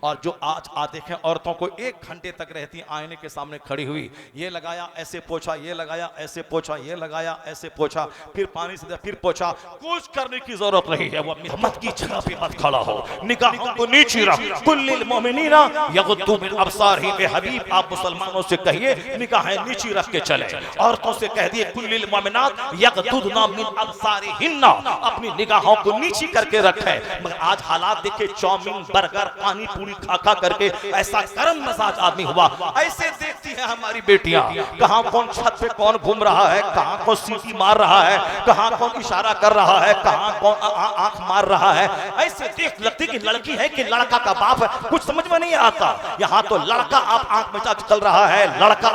और जो आज देखें औरतों को 1 घंटे तक रहती आईने के सामने खड़ी हुई, ये लगाया ऐसे पोछा, ये लगाया ऐसे पोछा, ये लगाया ऐसे पोछा, फिर पानी से फिर पोछा, कुछ करने की जरूरत नहीं है। वो मत की जगह पे मत खड़ा हो, निगाहों को नीचे रख। कुल्लिल मोमिनीना यगुद्दू मिन अबसारिहिम, हबीब आप मुसलमानों से कहिए निगाहें नीचे रख के चले। औरतों से कह दिए कुल्लिल मोमिनात यगुद्दूना मिन अबसारिहिन्ना, अपनी निगाहों को नीचे करके रखे। मगर आज हालात देखे, चाउमीन बर्गर पानी पूरी खा खा करके ऐसा गर्म मजाज आदमी हुआ, ऐसे देखती है हमारी बेटियां, कहां कौन छत पे कौन घूम रहा है, कहां कौन सीटी मार रहा है, कहां कौन इशारा कर रहा है, कहां कौन आंख मार रहा है। ऐसे देख लगती कि लड़की है कि लड़का का बाप है, कुछ समझ में नहीं आता। यहाँ तो लड़का आप आंख में चल रहा है, लड़का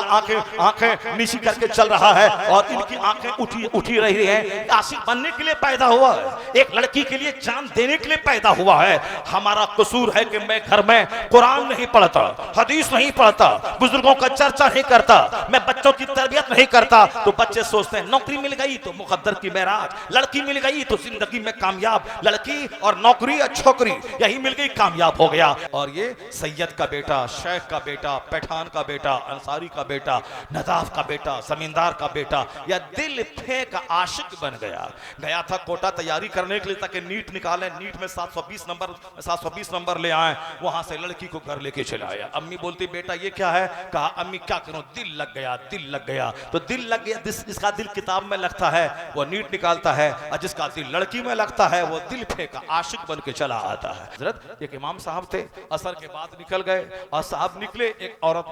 आंखें नीची करके चल रहा है और इनकी आंखें उठी रही है। आशिक बनने के लिए पैदा हुआ है, एक लड़की के लिए जान देने के लिए पैदा हुआ है। हमारा कसूर है कि मैं घर में कुरान नहीं पढ़ता, हदीस नहीं पढ़ता, बुजुर्गों का चर्चा नहीं करता, मैं बच्चों की तरबियत नहीं करता। तो बच्चे सोचते हैं नौकरी मिल गई तो मुकद्दर की मेराज, लड़की मिल गई तो जिंदगी में कामयाब, लड़की और नौकरी और छोकरी यही मिल गई, कामयाब हो गया। और ये सैयद का बेटा, शेख का बेटा, पठान का बेटा, अंसारी का बेटा, नदाफ का बेटा, जमींदार का बेटा, या दिल फेंक आशिक बन गया था कोटा तैयारी करने के लिए ताकि नीट निकाले, नीट में 720 नंबर ले आए, वहां से लड़की को घर लेके चला आया। अम्मी बोलती बेटा ये क्या है? कहा अम्मी क्या करूं, दिल लग गया। तो दिल लग गया, जिसका दिल किताब में लगता है वो नीट निकालता है, और जिसका दिल लड़की में लगता है वो दिल फेंका आशिक बन के चला आता है। हजरत एक इमाम साहब थे, असर के बाद निकल गए और साहब निकले, एक औरत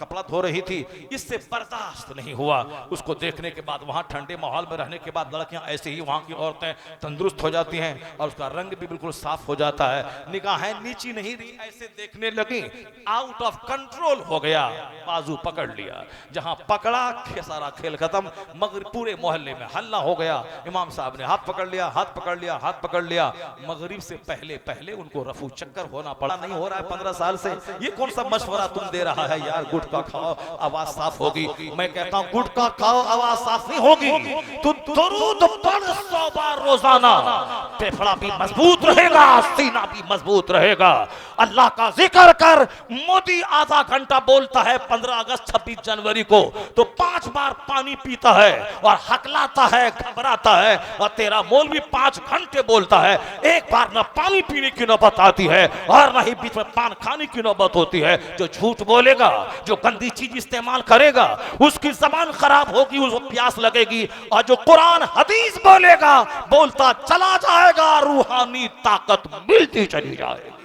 कपड़ा धो रही थी, इससे बर्दाश्त नहीं हुआ। उसको देखने के बाद, वहां ठंडे माहौल में रहने के बाद लड़कियां ऐसे ही वहां की औरतें तंदुरुस्त हो जाती हैं और उसका रंग भी बिल्कुल साफ हो जाता है। निगाहें नीची नहीं रही, ऐसे देखने लगी, आउट ऑफ कंट्रोल हो गया, बाजू पकड़ लिया, जहां पकड़ा सारा खेल खत्म। मगर पूरे मोहल्ले में हल्ला हो गया, इमाम साहब ने हाथ पकड़ लिया। मगरिब से पहले उनको रफू चक्कर होना पड़ा। नहीं हो रहा है 15 साल से, ये कौन सा मशवरा तुम दे रहा है यार? गुटखा खाओ आवाज साफ होगी। मैं कहता हूं गुटखा खाओ आवाज साफ नहीं होगी, तो दरूद पढ़ 100 बार रोजाना, फेफड़ा भी मजबूत रहेगा, सीना भी मजबूत रहेगा। अल्लाह का जिक्र कर। मोदी आधा घंटा बोलता है 15 अगस्त 26 जनवरी को, तो 5 बार पानी पीता है और हकलाता है, घबराता है। और तेरा मौलवी 5 घंटे बोलता है, एक बार ना पानी पीने की नौबत आती है और ना ही बीच में पान खाने की नौबत होती है। जो झूठ बोलेगा, जो गंदी चीज इस्तेमाल करेगा, उसकी जबान खराब होगी, उसको प्यास लगेगी। और जो कुरान हदीस बोलेगा, बोलता चला जाएगा, रूहानी ताकत मिलती चली जाएगी।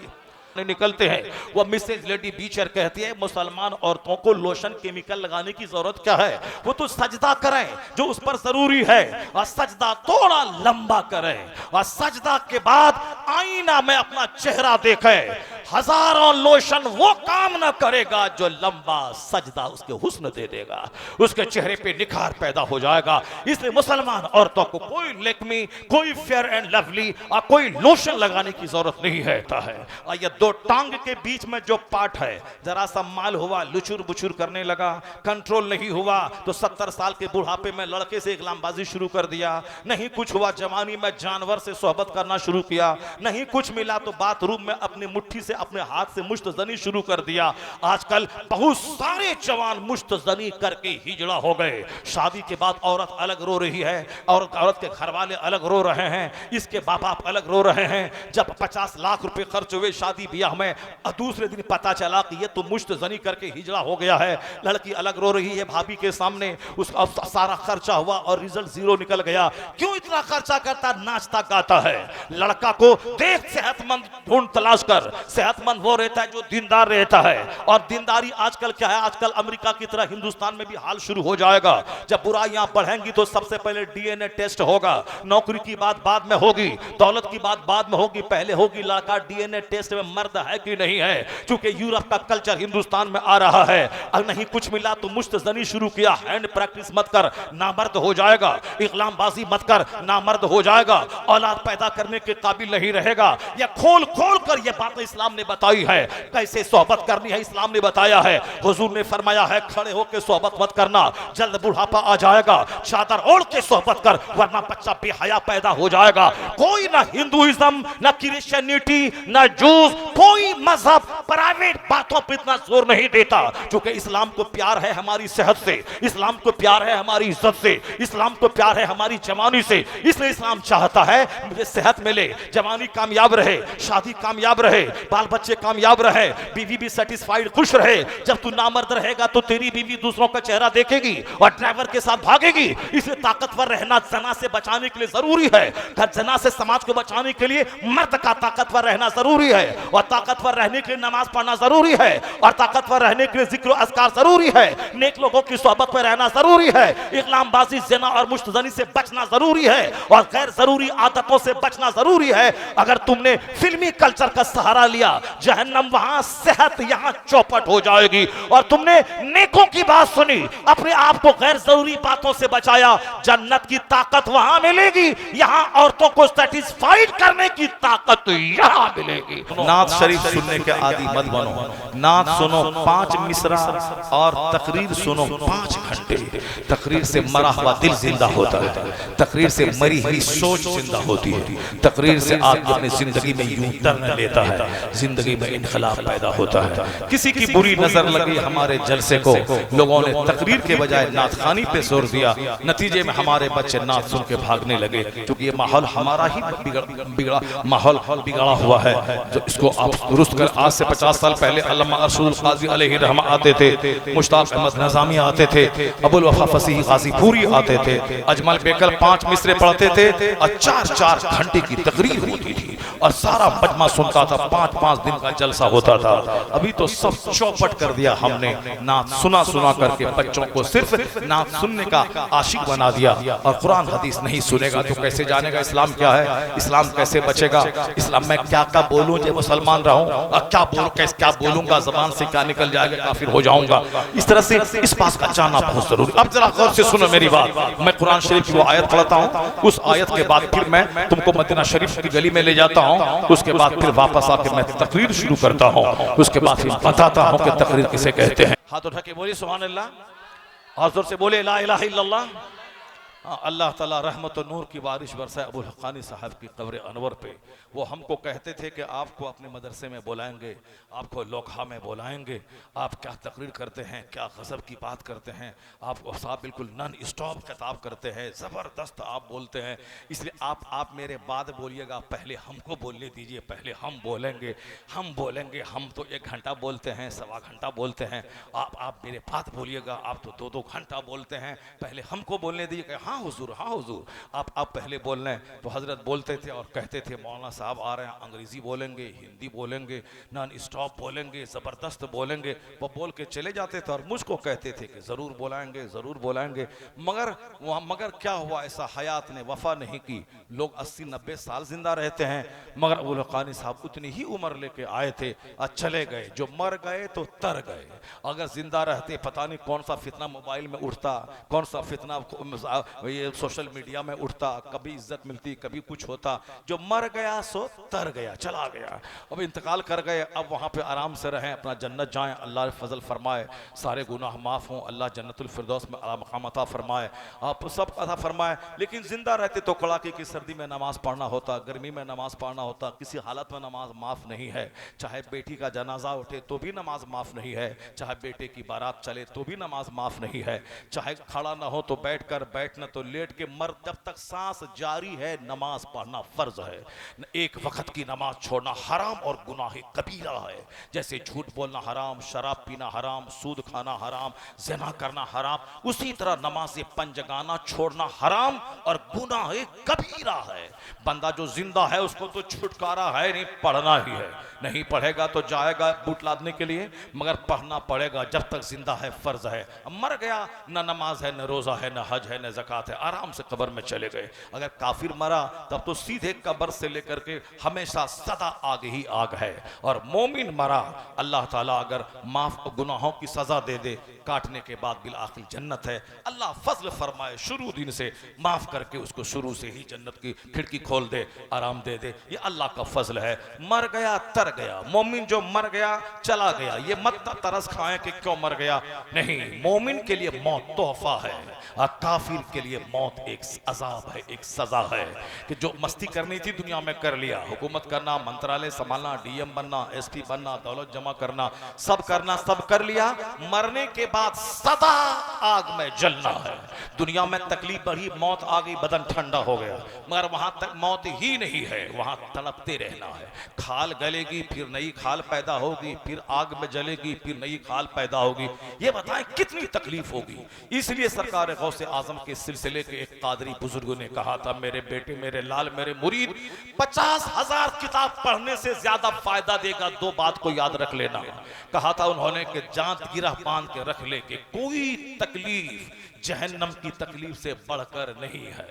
निकलते हैं, वो मिसेज लेडी बीचर कहती है मुसलमान औरतों को लोशन केमिकल लगाने की जरूरत क्या है? वो तो सजदा करें जो उस पर जरूरी है, और सजदा थोड़ा लंबा करें, और सजदा के बाद आईना में अपना चेहरा देखें। हजारों लोशन वो काम ना करेगा जो लंबा सजदा उसके हुस्न दे देगा, उसके चेहरे पे निखार पैदा हो जाएगा। इसलिए मुसलमान औरतों को कोई लेकमी, कोई फेयर एंड लवली और कोई लोशन लगाने की जरूरत नहीं है। और ये 2 टांग के बीच में जो पार्ट है, जरा सा माल हुआ, लुचुर बुचुर करने लगा, कंट्रोल नहीं हुआ, तो 70 साल के बुढ़ापे में लड़के से गुलामबाजी शुरू कर दिया। नहीं कुछ हुआ, जवानी में जानवर से सोहबत करना शुरू किया। नहीं कुछ मिला तो बाथरूम में अपनी मुट्ठी से, अपने हाथ से मुश्तजनी शुरू कर दिया। आजकल बहुत सारे जवान मुश्तजनी करके हिजड़ा हो गए। शादी के बाद औरत अलग रो रही है, और औरत के घर वाले अलग रो रहे हैं, इसके बाप बाप अलग रो रहे हैं। जब 50 लाख रुपए खर्च हुए शादी ब्याह में, और दूसरे दिन पता चला कि ये तो मुश्तजनी करके हिजड़ा हो गया है, लड़की अलग रो रही है भाभी के सामने, उसका सारा खर्चा हुआ और रिजल्ट 0 निकल गया। क्यों इतना खर्चा करता? नाचता गाता है। लड़का को देख सेहतमंद ढूंढ तलाश कर। सेहतमंद वो रहता है जो दीनदार रहता है, और दीनदारी आजकल क्या है? आजकल अमेरिका की तरह हिंदुस्तान में भी हाल शुरू हो जाएगा। जब बुराइयां बढ़ेंगी तो सबसे पहले डीएनए टेस्ट होगा, नौकरी की बात बाद में होगी, दौलत की बात बाद में होगी, पहले होगी लड़का डीएनए टेस्ट में मर्द है कि नहीं है। क्योंकि यूरोप का कल्चर हिंदुस्तान में आ रहा है। अगर नहीं कुछ मिला तो मुश्तजनी शुरू किया, हैंड प्रैक्टिस मत कर, नामर्द हो जाएगा। इकलामबाजी मत कर, नामर्द हो जाएगा। औलाद पैदा करने के काबिल नहीं रहेगा। या खोल खोल कर ये बात इस्लाम इस्लाम ने बताई है, कैसे सोहबत करनी है इस्लाम ने बताया है। हुजूर ने फरमाया है खड़े होकर सोहबत मत करना, जल्द बुढ़ापा आ जाएगा, चादर ओढ़ के सोहबत कर वरना बच्चा बेहया पैदा हो जाएगा। कोई ना हिंदुइज्म, ना क्रिश्चियनिटी, ना जूस, कोई मजहब प्राइवेट बातों पर इतना जोर नहीं देता, क्योंकि इस्लाम को प्यार है हमारी सेहत से, इस्लाम को प्यार है हमारी इज्जत से, इस्लाम को प्यार है हमारी जवानी से। इसलिए इस्लाम चाहता है मुझे सेहत मिले, जवानी कामयाब रहे, शादी कामयाब रहे, बाल बच्चे कामयाब रहे, बीवी भी सेटिस्फाइड खुश रहे। जब तू नामर्द रहेगा तो तेरी बीवी दूसरों का चेहरा देखेगी और ड्राइवर के साथ भागेगी। इसलिए ताकतवर रहना जना से बचाने के लिए जरूरी है, जना से समाज को बचाने के लिए मर्द का ताकतवर रहना जरूरी है, और ताकतवर रहने के लिए नमाज पढ़ना जरूरी है, और ताकतवर रहने के लिए जिक्र अस्कार जरूरी है, नेक लोगों की सोहबत में रहना जरूरी है, इकलामबाजी, ज़िना और मुश्तजनी से बचना जरूरी है, और गैर जरूरी आदतों से बचना जरूरी है। अगर तुमने फिल्मी कल्चर का सहारा लिया, जहन्नम वहां, सेहत यहां चौपट हो जाएगी। और तुमने नेकों की बात सुनी, अपने आप को गैर जरूरी बातों से बचाया, जन्नत की ताकत वहां मिलेगी, यहां औरतों को सेटिस्फाइड करने की ताकत यहां मिलेगी। नात शरीफ सुनने के आदि मत बनो, नात सुनो 5 मिसरा और तकरीर सुनो 5 घंटे। तकरीर से मरा हुआ दिल जिंदा होता है, तकरीर से मरी हुई सोच जिंदा होती है, तकरीर से आदमी अपनी जिंदगी में यूं टर्न लेता है, जिंदगी में इनकलाब पैदा होता है। किसी की बुरी नजर लगी हमारे जलसे को, लोगों ने तकरीर के बजाय नात खानी पे जोर दिया, नतीजे में हमारे बच्चे नात सुन के भागने लगे, क्योंकि ये माहौल हमारा ही बिगड़ा माहौल बिगड़ा हुआ है। जो इसको आप दुरुस्त कर, आज से 50 साल पहले अल्लामा अरशद काजी अलैहि रहमा आते थे, मुश्ताक अहमद नज़ामी आते थे, अबुल वफा फसीह गाजी पूरी आते थे, अजमल बेकल 5 मिसरे पढ़ते थे और 4-4 घंटे की तकरीर होती थी और सारा मजमा सुनता था, 5-5 दिन का जलसा होता था। अभी तो सब चौपट कर दिया हमने, नात सुना सुना करके बच्चों को सिर्फ नात सुनने का आशिक बना दिया, और कुरान हदीस नहीं सुनेगा तो कैसे जानेगा इस्लाम क्या है, इस्लाम कैसे बचेगा, इस्लाम में क्या क्या बोलूं जो मुसलमान रहूं, और क्या बोलूंगा जबान से क्या निकल जाएगा, काफिर हो जाऊंगा। इस तरह से इस बात का जानना बहुत जरूरी। अब जरा गौर से सुनो मेरी बात, मैं कुरान शरीफ की वो आयत पढ़ता हूँ, उस आयत के बाद फिर मैं तुमको मदीना शरीफ की गली में ले जाता हूँ, उसके बाद फिर वापस आके मैं तकरीर शुरू करता हूँ, उसके बाद फिर बताता हूँ कि तकरीर किसे कहते हैं। हाथ उठा के बोलिए सुभान अल्लाह, और जोर से बोले ला इलाहा इल्लल्लाह। अल्लाह ताला रहमत और नूर की बारिश बरसाए अबुल हक़ानी साहब की कब्र अनवर पे। वो हमको कहते थे कि आपको अपने मदरसे में बुलाएंगे, आपको लोखा में बुलाएंगे, आप क्या तकरीर करते हैं, क्या गज़ब की बात करते हैं, आप साहब बिल्कुल नॉन स्टॉप खिताब करते हैं, ज़बरदस्त आप बोलते हैं, इसलिए आप मेरे बाद बोलिएगा, पहले हमको बोलने दीजिए, पहले हम बोलेंगे। हम तो 1 घंटा बोलते हैं, 1.25 घंटा बोलते हैं, आप मेरे बाद बोलिएगा, आप तो 2-2 घंटा बोलते हैं, पहले हमको बोलने दीजिए। हाँ हुजूर, हाँ हुजूर, आप पहले बोल रहे हैं। तो हजरत बोलते थे और कहते थे मौलाना साहब आ रहे हैं, अंग्रेजी बोलेंगे, हिंदी बोलेंगे, नॉन स्टॉप बोलेंगे, ज़बरदस्त बोलेंगे। वो बोल के चले जाते थे और मुझको कहते थे कि ज़रूर बुलाएंगे, ज़रूर बुलाएंगे। मगर क्या हुआ, ऐसा हयात ने वफा नहीं की। लोग 80-90 साल जिंदा रहते हैं, मगर अबुल हक़ानी साहब उतनी ही उम्र लेके आए थे और चले गए। जो मर गए तो तर गए, अगर जिंदा रहते पता नहीं कौन सा फितना मोबाइल में उठता, कौन सा फितना ये सोशल मीडिया में उठता, कभी इज्जत मिलती, कभी कुछ होता। जो मर गया सो तर गया, चला गया, अब इंतकाल कर गए। अब वहाँ पे आराम से रहें, अपना जन्नत जाएं, अल्लाह फजल फरमाए, सारे गुनाह माफ़ हों, अल्लाह जन्नतुल फिरदौस में आला मकाम अता फरमाए, आप सब अता फरमाए। लेकिन जिंदा रहते तो कड़ाके की सर्दी में नमाज पढ़ना होता, गर्मी में नमाज पढ़ना होता, किसी हालत में नमाज माफ़ नहीं है। चाहे बेटी का जनाजा उठे तो भी नमाज माफ़ नहीं है, चाहे बेटे की बारात चले तो भी नमाज माफ़ नहीं है, चाहे खड़ा ना हो तो बैठना तो लेट के मर, जब तक सांस जारी है नमाज पढ़ना फर्ज है। एक वक्त की नमाज छोड़ना हराम और गुनाह कबीरा है। जैसे झूठ बोलना हराम, शराब पीना हराम, सूद खाना हराम, ज़िना करना हराम, उसी तरह नमाज पंजगाना छोड़ना हराम और गुनाह कबीरा है। बंदा जो जिंदा है उसको तो छुटकारा है नहीं, पढ़ना ही है। नहीं पढ़ेगा तो जाएगा बूट लादने के लिए, मगर पढ़ना पड़ेगा जब तक जिंदा है, फर्ज है। मर गया, न नमाज है, न रोज़ा है, न हज है, न ज़कात है, आराम से कब्र में चले गए। अगर काफिर मरा तब तो सीधे कब्र से लेकर के हमेशा सदा आग ही आग है। और मोमिन मरा, अल्लाह ताला अगर माफ गुनाहों की सजा दे दे, काटने के बाद बिल आखिर जन्नत है। अल्लाह फजल फरमाए, शुरू दिन से माफ करके उसको शुरू से ही जन्नत की खिड़की खोल दे, आराम दे दे, ये अल्लाह का फजल है। मर गया तर गया। मोमिन जो मर गया चला गया, ये मत तरस खाएं कि क्यों मर गया, नहीं, मोमिन के लिए मौत तोहफा है और काफिर के लिए मौत एक अजाब है, एक सजा है कि जो मस्ती करनी थी दुनिया में कर लिया, हुकूमत करना, मंत्रालय संभालना, डीएम बनना, एसपी बनना, दौलत जमा करना, सब करना, सब कर लिया, मरने के बाद सदा आग में जलना है। दुनिया में तकलीफ बढ़ी, मौत आ गई, बदन ठंडा हो गया, मगर वहां तक मौत ही नहीं है, वहां तड़पते रहना है। खाल गलेगी, फिर नई खाल पैदा होगी, फिर आग में जलेगी, फिर नई खाल पैदा होगी। ये बताएं कितनी तकलीफ होगी। इसलिए सरकार गौसे आजम के सिलसिले के एक कादरी बुजुर्ग ने कहा था, मेरे बेटे, मेरे लाल, मेरे मुरीद, 50,000 किताब पढ़ने से ज्यादा फायदा देगा, दो बात को याद रख लेना। कहा था उन्होंने कि जांत गिरह बांध के रख ले कि कोई तकलीफ जहन्नम की तकलीफ से बढ़कर नहीं है,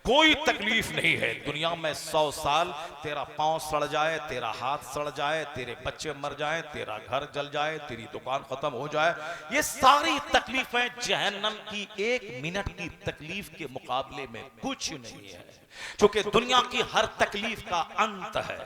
कोई तकलीफ नहीं है। दुनिया में 100 साल तेरा पांव सड़ जाए, तेरा हाथ सड़ जाए, तेरे बच्चे मर जाए, तेरा घर जल जाए, तेरी दुकान खत्म हो जाए, ये सारी तकलीफें जहन्नम की 1 मिनट की तकलीफ के मुकाबले में कुछ नहीं है, क्योंकि दुनिया की हर तकलीफ का अंत है।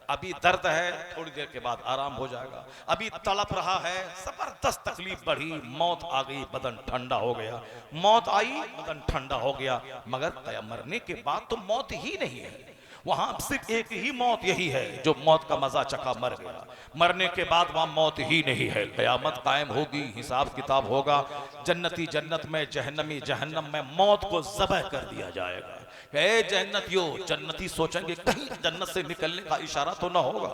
अभी दर्द है, थोड़ी देर के बाद आराम हो जाएगा, अभी तड़प रहा है, जबरदस्त तकलीफ बढ़ी, मौत आ गई, बदन ठंडा हो गया, मौत आई, बदन ठंडा हो गया, मगर मरने के बाद तो मौत ही नहीं है। वहां सिर्फ एक ही मौत यही है जो मौत का मजा चखा मर गया, मरने के बाद वहां मौत ही नहीं है। कयामत कायम होगी, हिसाब किताब होगा, जन्नती जन्नत में, जहन्नमी जहन्नम में, मौत को ज़बह कर दिया जाएगा। जन्नतियों, जन्नती सोचेंगे कहीं जन्नत से निकलने का इशारा तो ना होगा,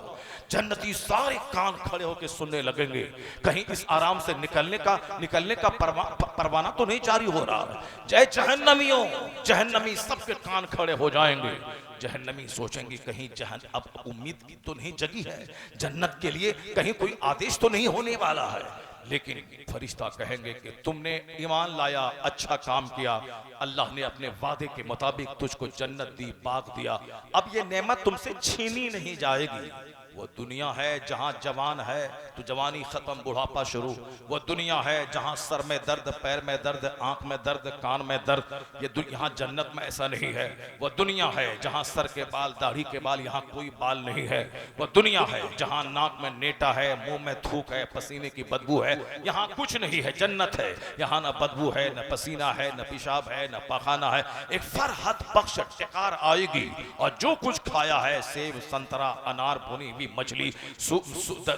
जन्नती सारे कान खड़े होकर सुनने लगेंगे, कहीं इस आराम से निकलने का परवाना तो नहीं जारी हो रहा। जय जहन्नमियों, जहन्नमी सबके कान खड़े हो जाएंगे। जहन्नमी सोचेंगे कहीं अब उम्मीद की तो नहीं जगी है, जन्नत के लिए कहीं कोई आदेश तो नहीं होने वाला है। लेकिन फरिश्ता कहेंगे कि तुमने ईमान लाया, अच्छा काम किया, अल्लाह ने अपने वादे के मुताबिक तुझको जन्नत दी, बाग दिया, अब ये नेमत तुमसे छीनी नहीं जाएगी। वो दुनिया है जहां जवान है तो जवानी खत्म, बुढ़ापा शुरू। वो दुनिया है जहां सर में दर्द, पैर में दर्द, आंख में दर्द, कान में दर्द, ये यहाँ जन्नत में ऐसा नहीं है। वो दुनिया है जहां सर के बाल, दाढ़ी के बाल, यहाँ कोई बाल नहीं है। वो दुनिया है जहां नाक में नेटा है, मुंह में थूक है, पसीने की बदबू है, यहाँ कुछ नहीं है। जन्नत है, यहाँ न बदबू है, न पसीना है, न पेशाब है, न पखाना है। एक फरहत बख्श टिकार आएगी और जो कुछ खाया है, सेब, संतरा, अनार, भुनी हुई मछली,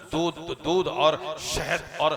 दूध और शहद और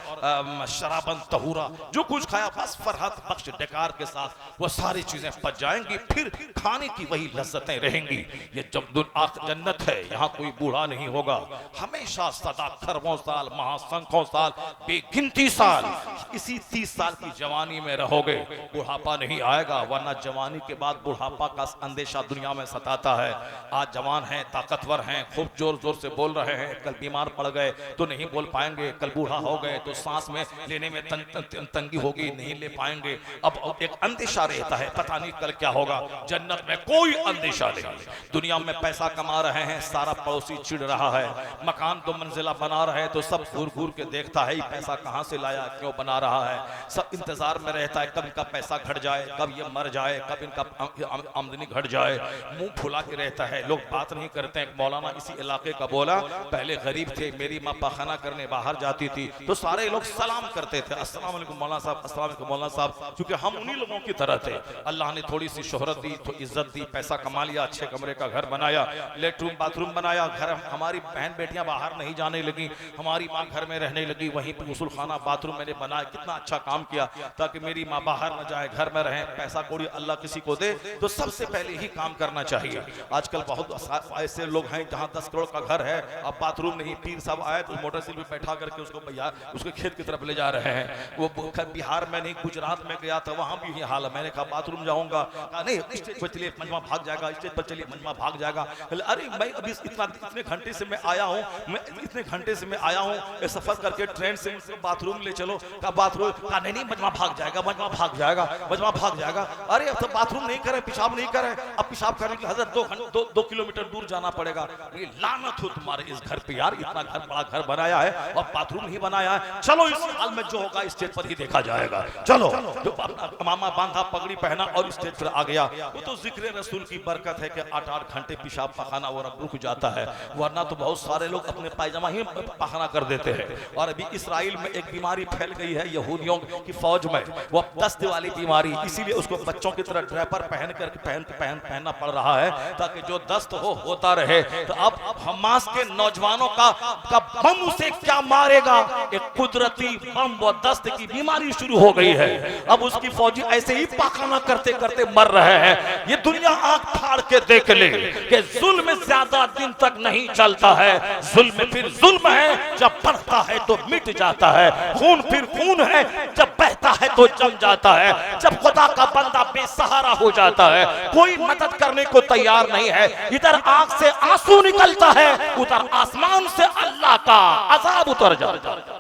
शराबन तहूरा, जो कुछ खाया, बस फरहत बख्श डकार के साथ वो सारी चीजें पच जाएंगी, फिर खाने की वही लज्जतें रहेंगी। ये जब जन्नत है, यहाँ कोई बूढ़ा नहीं होगा, हमेशा सदा खरबों साल, महासंख्यों साल, बेगिनती साल इसी 30 साल की जवानी में रहोगे, बुढ़ापा नहीं आएगा। वरना जवानी के बाद बुढ़ापा का अंदेशा दुनिया में सताता है। आज जवान हैं, ताकतवर हैं, खूब जोर जोर से बोल रहे हैं, कल बीमार पड़ गए तो नहीं बोल पाएंगे, कल बूढ़ा हो गए तो सांस में लेने में तंगी होगी, नहीं ले पाएंगे। अब एक अंदेशा रहता है, पता नहीं कल क्या होगा। जन्नत में कोई अंदेशा नहीं। दुनिया में पैसा कमा रहे हैं, सारा पड़ोसी चिढ़ रहा है, मकान 2 मंजिला बना रहे हैं तो सब घूर घूर के देखता है पैसा कहां से लाया, क्यों बना रहा है। सब इंतजार में रहता है कब इनका पैसा घट जाए, कब ये मर जाए, कब इनका आमदनी घट जाए, मुंह फुला के रहता है। लोग बात नहीं करते हैं। मौलाना इसी इलाके का बोला, पहले गरीब थे, मेरी माँ पाखाना करने बाहर जाती थी तो सारे लोग सलाम करते थे, अस्सलाम वालेकुम मौलाना साहब, अस्सलाम वालेकुम मौलाना साहब, क्योंकि हम उन्हीं लोगों की तरह थे। अल्लाह ने थोड़ी सी शोहरत दी, तो इज्जत दी, पैसा कमा लिया, अच्छे कमरे का घर बनाया, लेटरूम बाथरूम बनाया, घर हमारी बहन बेटियां बाहर नहीं जाने लगी, हमारी माँ घर में रहने लगी, वहीं पर गुस्ल खाना बाथरूम मैंने बनाया। कितना अच्छा काम किया, ताकि मेरी माँ बाहर न जाए, घर में रहे। पैसा कौड़ी अल्लाह किसी को दे तो सबसे पहले ही काम करना चाहिए। आजकल बहुत ऐसे लोग हैं जहां 10 करोड़ का घर है, अब बाथरूम नहीं, पीर साहब आए तो मोटरसाइकिल पे बैठा करके उसको भैया उसके खेत की तरफ ले जा रहे हैं। वो बिहार में नहीं, गुजरात में गया था, वहां भी ये हाल है। मैंने कहा बाथरूम जाऊंगा, कहा नहीं स्टेज पर चलिए, मजमा भाग जाएगा, स्टेज पर चलिए, मजमा भाग जाएगा। अरे मैं अभी इतने घंटे से मैं आया हूँ, मैं इतने घंटे से मैं आया हूँ सफर करके ट्रेन से, बाथरूम ले चलो। कहा बाथरूम, कहा नहीं मजमा भाग जाएगा, मजमा भाग जाएगा, मजमा भाग जाएगा। अरे अब तो बाथरूम नहीं करे, पेशाब नहीं करे, अब पेशाब करने के लिए हजरत 2 किलोमीटर दूर जाना पड़ेगा। लानत हो हमारे इस घर पे यार इतना घर बड़ा घर बनाया है और बाथरूम नहीं बनाया है, चलो इस हाल में जो होगा स्टेज पर ही देखा जाएगा। चलो जो मामा बांधा पगड़ी पहना और स्टेज पर आ गया, वो तो जिक्र रसूल की बरकत है कि 8-8 घंटे पेशाब पखाना वो रुक जाता है, वरना तो बहुत सारे लोग अपने पायजामा ही पखाना कर देते हैं। और अभी इसराइल में एक बीमारी फैल गई है यहूदियों की फौज में, वो दस्त वाली बीमारी, इसीलिए उसको बच्चों की तरह ड्रेपर पहनना पड़ रहा है ताकि जो दस्त होता रहे। तो अब हमास के नौजवानों का बम उसे क्या मारेगा, एक कुदरती बम व दस्त की बीमारी शुरू हो गई है। अब उसकी फौजी ऐसे ही पाखाना करते करते मर रहे हैं। ये दुनिया आंख फाड़ के देख ले कि जुल्म ज्यादा दिन तक नहीं चलता है। जुल्म फिर जुल्म है, जब बढ़ता है तो मिट जाता है। खून फिर खून है, जब बहता है तो जम जाता है। जब खुदा का बंदा बेसहारा हो जाता है, कोई मदद करने को तैयार नहीं है, इधर आंख से आंसू निकलता है, उधर आसमान से अल्लाह का अजाब उतर जाता है,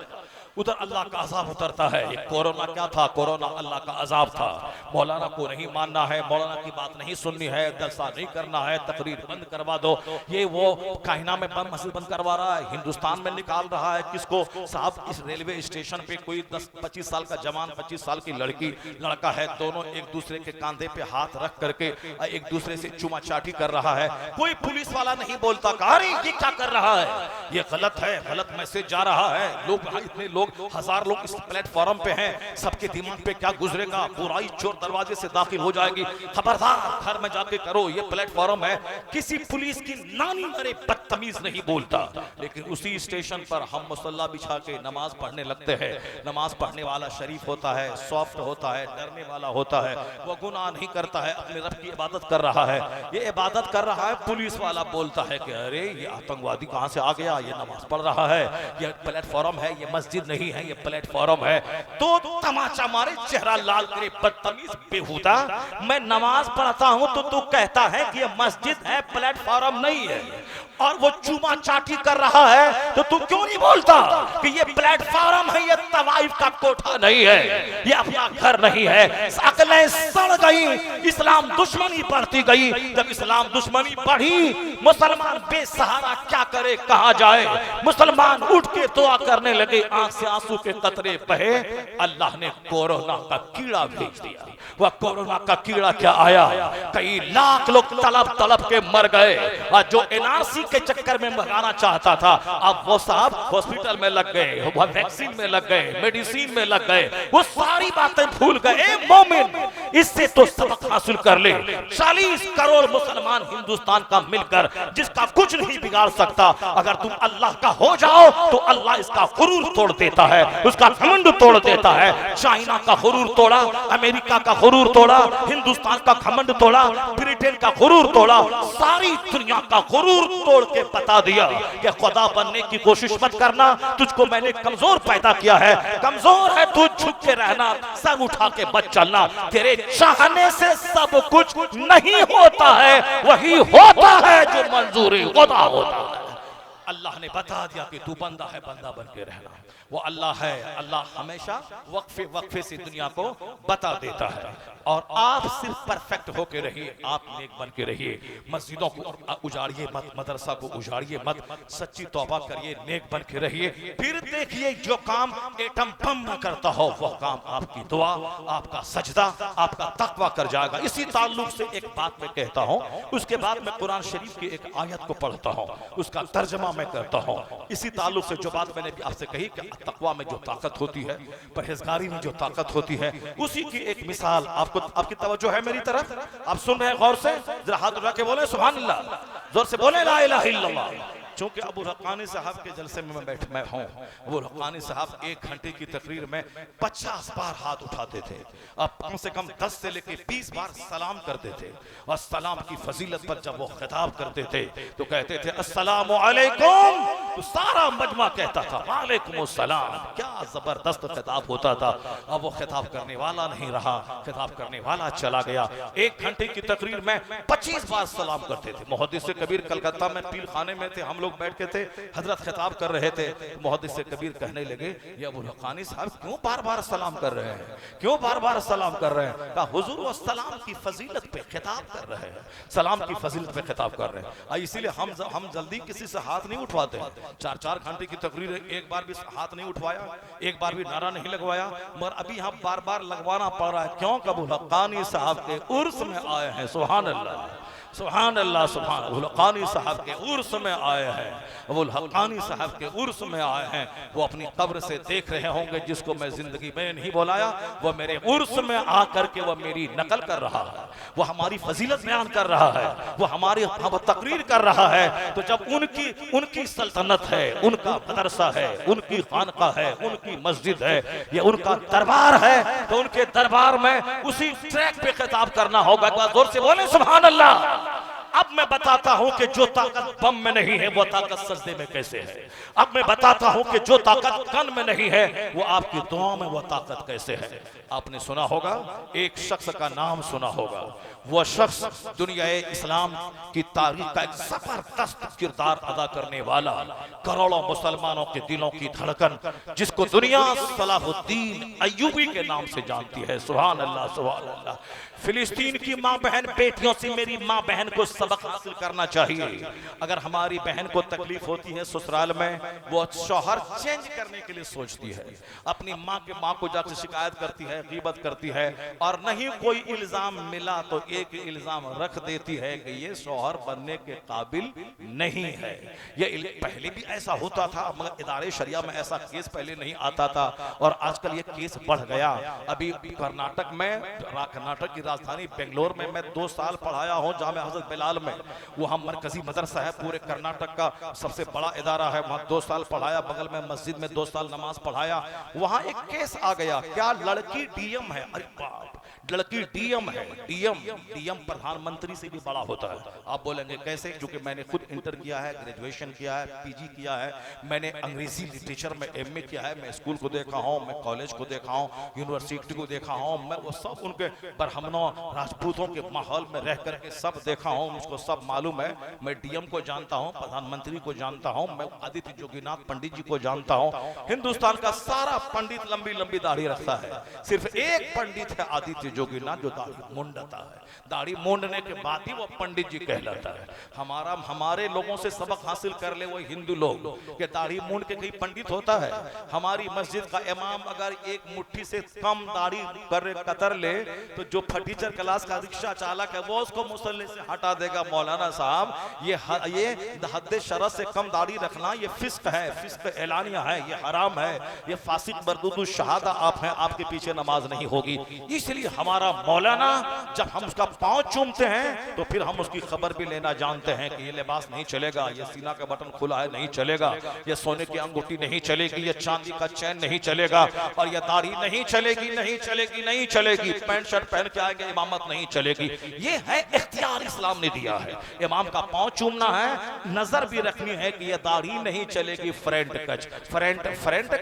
उधर अल्लाह का अजाब उतरता है। ये कोरोना क्या था? कोरोना अल्लाह का अजाब था। मौलाना को नहीं मानना है, मौलाना की बात नहीं सुननी है, जलसा नहीं करना है, तकरीर बंद करवा दो। ये वो काहिना में बम मस्जिद बंद करवा रहा है, हिंदुस्तान में निकाल रहा है किसको? साहब इस रेलवे स्टेशन पे कोई 10-25 साल का जवान, 25 साल की लड़की लड़का है, दोनों एक दूसरे के कांधे पे हाथ रख करके एक दूसरे से चुमा चाटी कर रहा है। कोई पुलिस वाला नहीं बोलता अरे ये क्या कर रहा है, ये गलत है, गलत मैसेज जा रहा है। लोग इतने लोग 1000 लोग इस प्लेटफॉर्म पे हैं, सबके दिमाग पे क्या गुजरेगा? बुराई चोर दरवाजे से दाखिल हो जाएगी। खबरदार, घर में जाके करो, ये प्लेटफॉर्म है। किसी पुलिस की नानी मरे बदतमीज नहीं बोलता, लेकिन उसी स्टेशन पर हम मुसल्ला बिछा के नमाज पढ़ने लगते हैं। नमाज पढ़ने वाला शरीफ होता है, सॉफ्ट होता है, डरने वाला होता है, वो गुनाह नहीं करता है, अपने रब की इबादत कर रहा है। ये इबादत कर रहा है, पुलिस वाला बोलता है कि अरे ये आतंकवादी कहां से आ गया, ये नमाज पढ़ रहा है, ये प्लेटफॉर्म है, ये मस्जिद नहीं है, ये प्लेटफॉर्म है। तो तमाचा मारे, चेहरा लाल करे, बदतमीज बेहुदा, मैं नमाज पढ़ता हूं तो तू कहता है कि ये मस्जिद है, प्लेटफॉर्म नहीं है, और वो चूमा चाटी कर रहा है तो तू क्यों नहीं बोलता कि ये प्लेटफॉर्म है, ये तवाइफ का कोठा नहीं है, ये अपना घर नहीं है। अकलें सड़ गई, इस्लाम दुश्मनी बढ़ती गई। जब इस्लाम दुश्मनी बढ़ी, मुसलमान बेसहारा क्या करे, कहां जाए? मुसलमान उठ के दुआ करने लगे, आंख से आंसू के कतरे बहे। अल्लाह ने कोरोना का कीड़ा भेज दिया। वह कोरोना का कीड़ा क्या आया, कई लाख लोग तड़प तड़प के मर गए, और जो एनआरसी के चक्कर में मराना चाहता था, अब वो साहब हॉस्पिटल में लग गए, वो वैक्सीन में लग गए, मेडिसिन में लग गए, वो सारी बातें भूल गए। मोमिन, इससे तो सबक हासिल कर ले। 40 करोड़ मुसलमान हिंदुस्तान का मिलकर जिसका कुछ नहीं बिगाड़ सकता, अगर तुम अल्लाह का हो जाओ तो अल्लाह इसका गुरूर तोड़ देता है, उसका घमंड तोड़ देता है। चाइना का गुरूर तोड़ा, अमेरिका का गुरूर तोड़ा, हिंदुस्तान का घमंड तोड़ा, ब्रिटेन का गुरूर तोड़ा, सारी दुनिया का गुरूर तोड़ के बता दिया कि खुदा बनने की कोशिश मत करना, तुझको मैंने कमजोर पैदा किया है, कमजोर है तू, झुक के रहना, सर उठा के बच चलना। तेरे चाहने से सब कुछ नहीं होता है, वही होता है जो मंजूरी खुदा होता है। अल्लाह ने बता दिया कि तू बंदा है, बंदा बन के रहना। वो अल्लाह है, अल्लाह हमेशा वक्फे वक्फे से दुनिया को बता देता है। और आप सिर्फ परफेक्ट होके रहिए, आप नेक बन के रहिए, मस्जिदों को उजाड़िए मत, मदरसा को उजाड़िए मत, सच्ची तौबा करिए, नेक बन के रहिए। फिर देखिए जो काम एटम बम न करता हो, वह काम आपकी दुआ, आपका सजदा, आपका तकवा कर जाएगा। इसी ताल्लुक से एक बात मैं कहता हूँ, उसके बाद मैं कुरान शरीफ की एक आयत को पढ़ता हूँ, उसका तर्जमा मैं करता हूँ। इसी ताल्लुक से जो बात मैंने भी आपसे कही कि तकवा में जो ताकत होती है, परहेजगारी में जो ताकत होती है, उसी की एक मिसाल आपको, आपकी तवज्जो है मेरी तरफ, आप सुन रहे हैं गौर से, जरा हाथ उठा के बोले सुभान अल्लाह, जोर से बोले ला इलाहा इल्लल्लाह। चूंकि अबू रक्कानी साहब के जलसे में मैं हूँ, अबू रक्कानी साहब 1 घंटे की तकरीर में 50 बार हाथ उठाते थे, अब कम से कम 10 से लेके 20 बार सलाम करते थे। और सलाम की फजीलत पर जब वो खिताब करते थे तो कहते थे अस्सलामु अलैकुम, तो सारा मजमा कहता था वालेकुम अस्सलाम। क्या जबरदस्त खिताब होता था। अब वो खिताब करने वाला नहीं रहा, खिताब करने वाला चला गया। 1 घंटे की तकरीर में 25 बार सलाम करते थे। मुहद्दिस कबीर कलकत्ता में पीर खाने में थे हम लोग, लोग बैठ के थे, हजरत खिताब कर रहे थे। मुहद्दिस कबीर कहने लगे, ये अबुल हक्कानी साहब क्यों बार बार सलाम कर रहे हैं, क्यों बार बार सलाम कर रहे हैं? कहा हुजूर वो सलाम की फजीलत पे खिताब कर रहे हैं, सलाम की फजीलत पे खिताब कर रहे हैं। इसीलिए हम जल्दी किसी से हाथ नहीं उठवाते। 4-4 घंटे की तकरीर है, एक बार भी हाथ नहीं उठवाया, एक बार भी नारा नहीं लगवाया, मगर अभी यहाँ बार बार लगवाना पड़ रहा है। क्यों? अबुल हक्कानी साहब के उर्स में आए हैं। सुभान अल्लाह, सुभान अल्लाह, सुभान। अबुल हक्कानी साहब के उर्स में आए हैं, अबुल हक्कानी साहब के उर्स में आए हैं। वो अपनी कब्र से देख रहे होंगे जिसको मैं जिंदगी में नहीं बुलाया, वो मेरे उर्स में आकर के वो मेरी नकल कर रहा है, वो हमारी फजीलत बयान कर रहा है, वो हमारी तकरीर कर रहा है। तो जब उनकी सल्तनत है, उनका मदरसा है, उनकी खानका है, उनकी मस्जिद है, ये उनका दरबार है, तो उनके दरबार में उसी ट्रैक पे खिताब करना होगा। एक बार जोर से बोले सुभान अल्लाह। अब मैं बताता हूं कि जो ताकत बम में नहीं है वो ताकत सजदे में कैसे है। अब मैं बताता हूं कि जो ताकत कन में नहीं है वो आपकी दुआ में वो ताकत कैसे है। आपने सुना होगा, एक शख्स का नाम सुना होगा, वो शख्स दुनिया इस्लाम की तारीख का एक जबरदस्त किरदार अदा करने वाला, करोड़ों मुसलमानों के दिलों की धड़कन, जिसको दुनिया सलाहुद्दीन अय्यूबी के नाम से जानती है। सुभान अल्लाह, सुभान अल्लाह। फिलिस्तीन की माँ बहन बेटियों से मेरी माँ बहन को सबक हासिल करना चाहिए। अगर हमारी बहन को तकलीफ होती है ससुराल में, वो शौहर चेंज करने के लिए सोचती है, अपनी माँ को जाकर शिकायत करती है, गीबत करती है, और नहीं कोई इल्जाम मिला तो एक इल्जाम रख देती है कि ये शौहर बनने के काबिल नहीं है। ये पहले भी ऐसा होता था, मगर इदारे शरिया में ऐसा केस पहले नहीं आता था, और आजकल ये केस बढ़ गया। अभी कर्नाटक की राजधानी बेंगलोर में मैं 2 साल पढ़ाया हूँ, जामे हजरत बिलाल में। वहाँ मरकजी मदरसा है, पूरे कर्नाटक का सबसे बड़ा इदारा है, वहाँ 2 साल पढ़ाया। बगल में मस्जिद में 2 साल नमाज पढ़ाया। वहाँ एक केस आ गया, क्या लड़की डीएम है। अरे बाप, लड़की डीएम है। डीएम प्रधानमंत्री से भी बड़ा होता है। आप बोलेंगे कैसे? क्योंकि मैंने खुद इंटर किया है, ग्रेजुएशन किया है, पीजी किया है, मैंने अंग्रेजी लिटरेचर में एमए किया है, मैं स्कूल को देखा हूँ, मैं कॉलेज को देखा हूँ, यूनिवर्सिटी को देखा हूँ, मैं वो सब उनके ब्राह्मणों राजपूतों के माहौल में रह करके सब देखा हूँ, मुझको सब मालूम है। मैं डीएम को जानता हूँ, प्रधानमंत्री को जानता हूँ, मैं आदित्य जोगीनाथ पंडित जी को जानता हूँ। हिंदुस्तान का सारा पंडित लंबी लंबी दाढ़ी रखता है, सिर्फ एक पंडित है आदित्य जोगीनाथ जो दाढ़ी मुंडता है। दाढ़ी मुंडने के बाद ही वो पंडित जी कहलाता है। हमारे लोगों से सबक हासिल कर ले वो हिंदू लोग कि दाढ़ी मुंड के कहीं पंडित होता है। हमारी मस्जिद का इमाम अगर एक मुट्ठी से कम दाढ़ी कतर ले तो जो फटीचर क्लास का रिक्शा चालक है वो उसको मुसल्ले से हटा देगा। मौलाना साहब, ये हद शरअ से कम दाढ़ी रखना ये फिस्क है, फिस्क एलानिया है, ये हराम है, ये फासिक बरदुदु शहादा आप हैं, आपके पीछे नमाज नहीं होगी। इसलिए हमारा मौलाना जब हम उसका पांव चूमते हैं तो फिर हम उसकी खबर भी लेना जानते हैं कि ये लिबास नहीं चलेगा, ये सीना का बटन खुला है नहीं चलेगा, ये सोने की अंगूठी नहीं चलेगी, ये चांदी का चैन नहीं चलेगा, और ये दाढ़ी नहीं चलेगी, नहीं चलेगी, नहीं चलेगी, पैंट शर्ट पहन के आएंगे इमामत नहीं चलेगी। ये है इख्तियार इस्लाम ने दिया है। इमाम का पांव चूमना है, नजर भी रखनी है कि ये दाढ़ी नहीं चलेगी, फ्रंट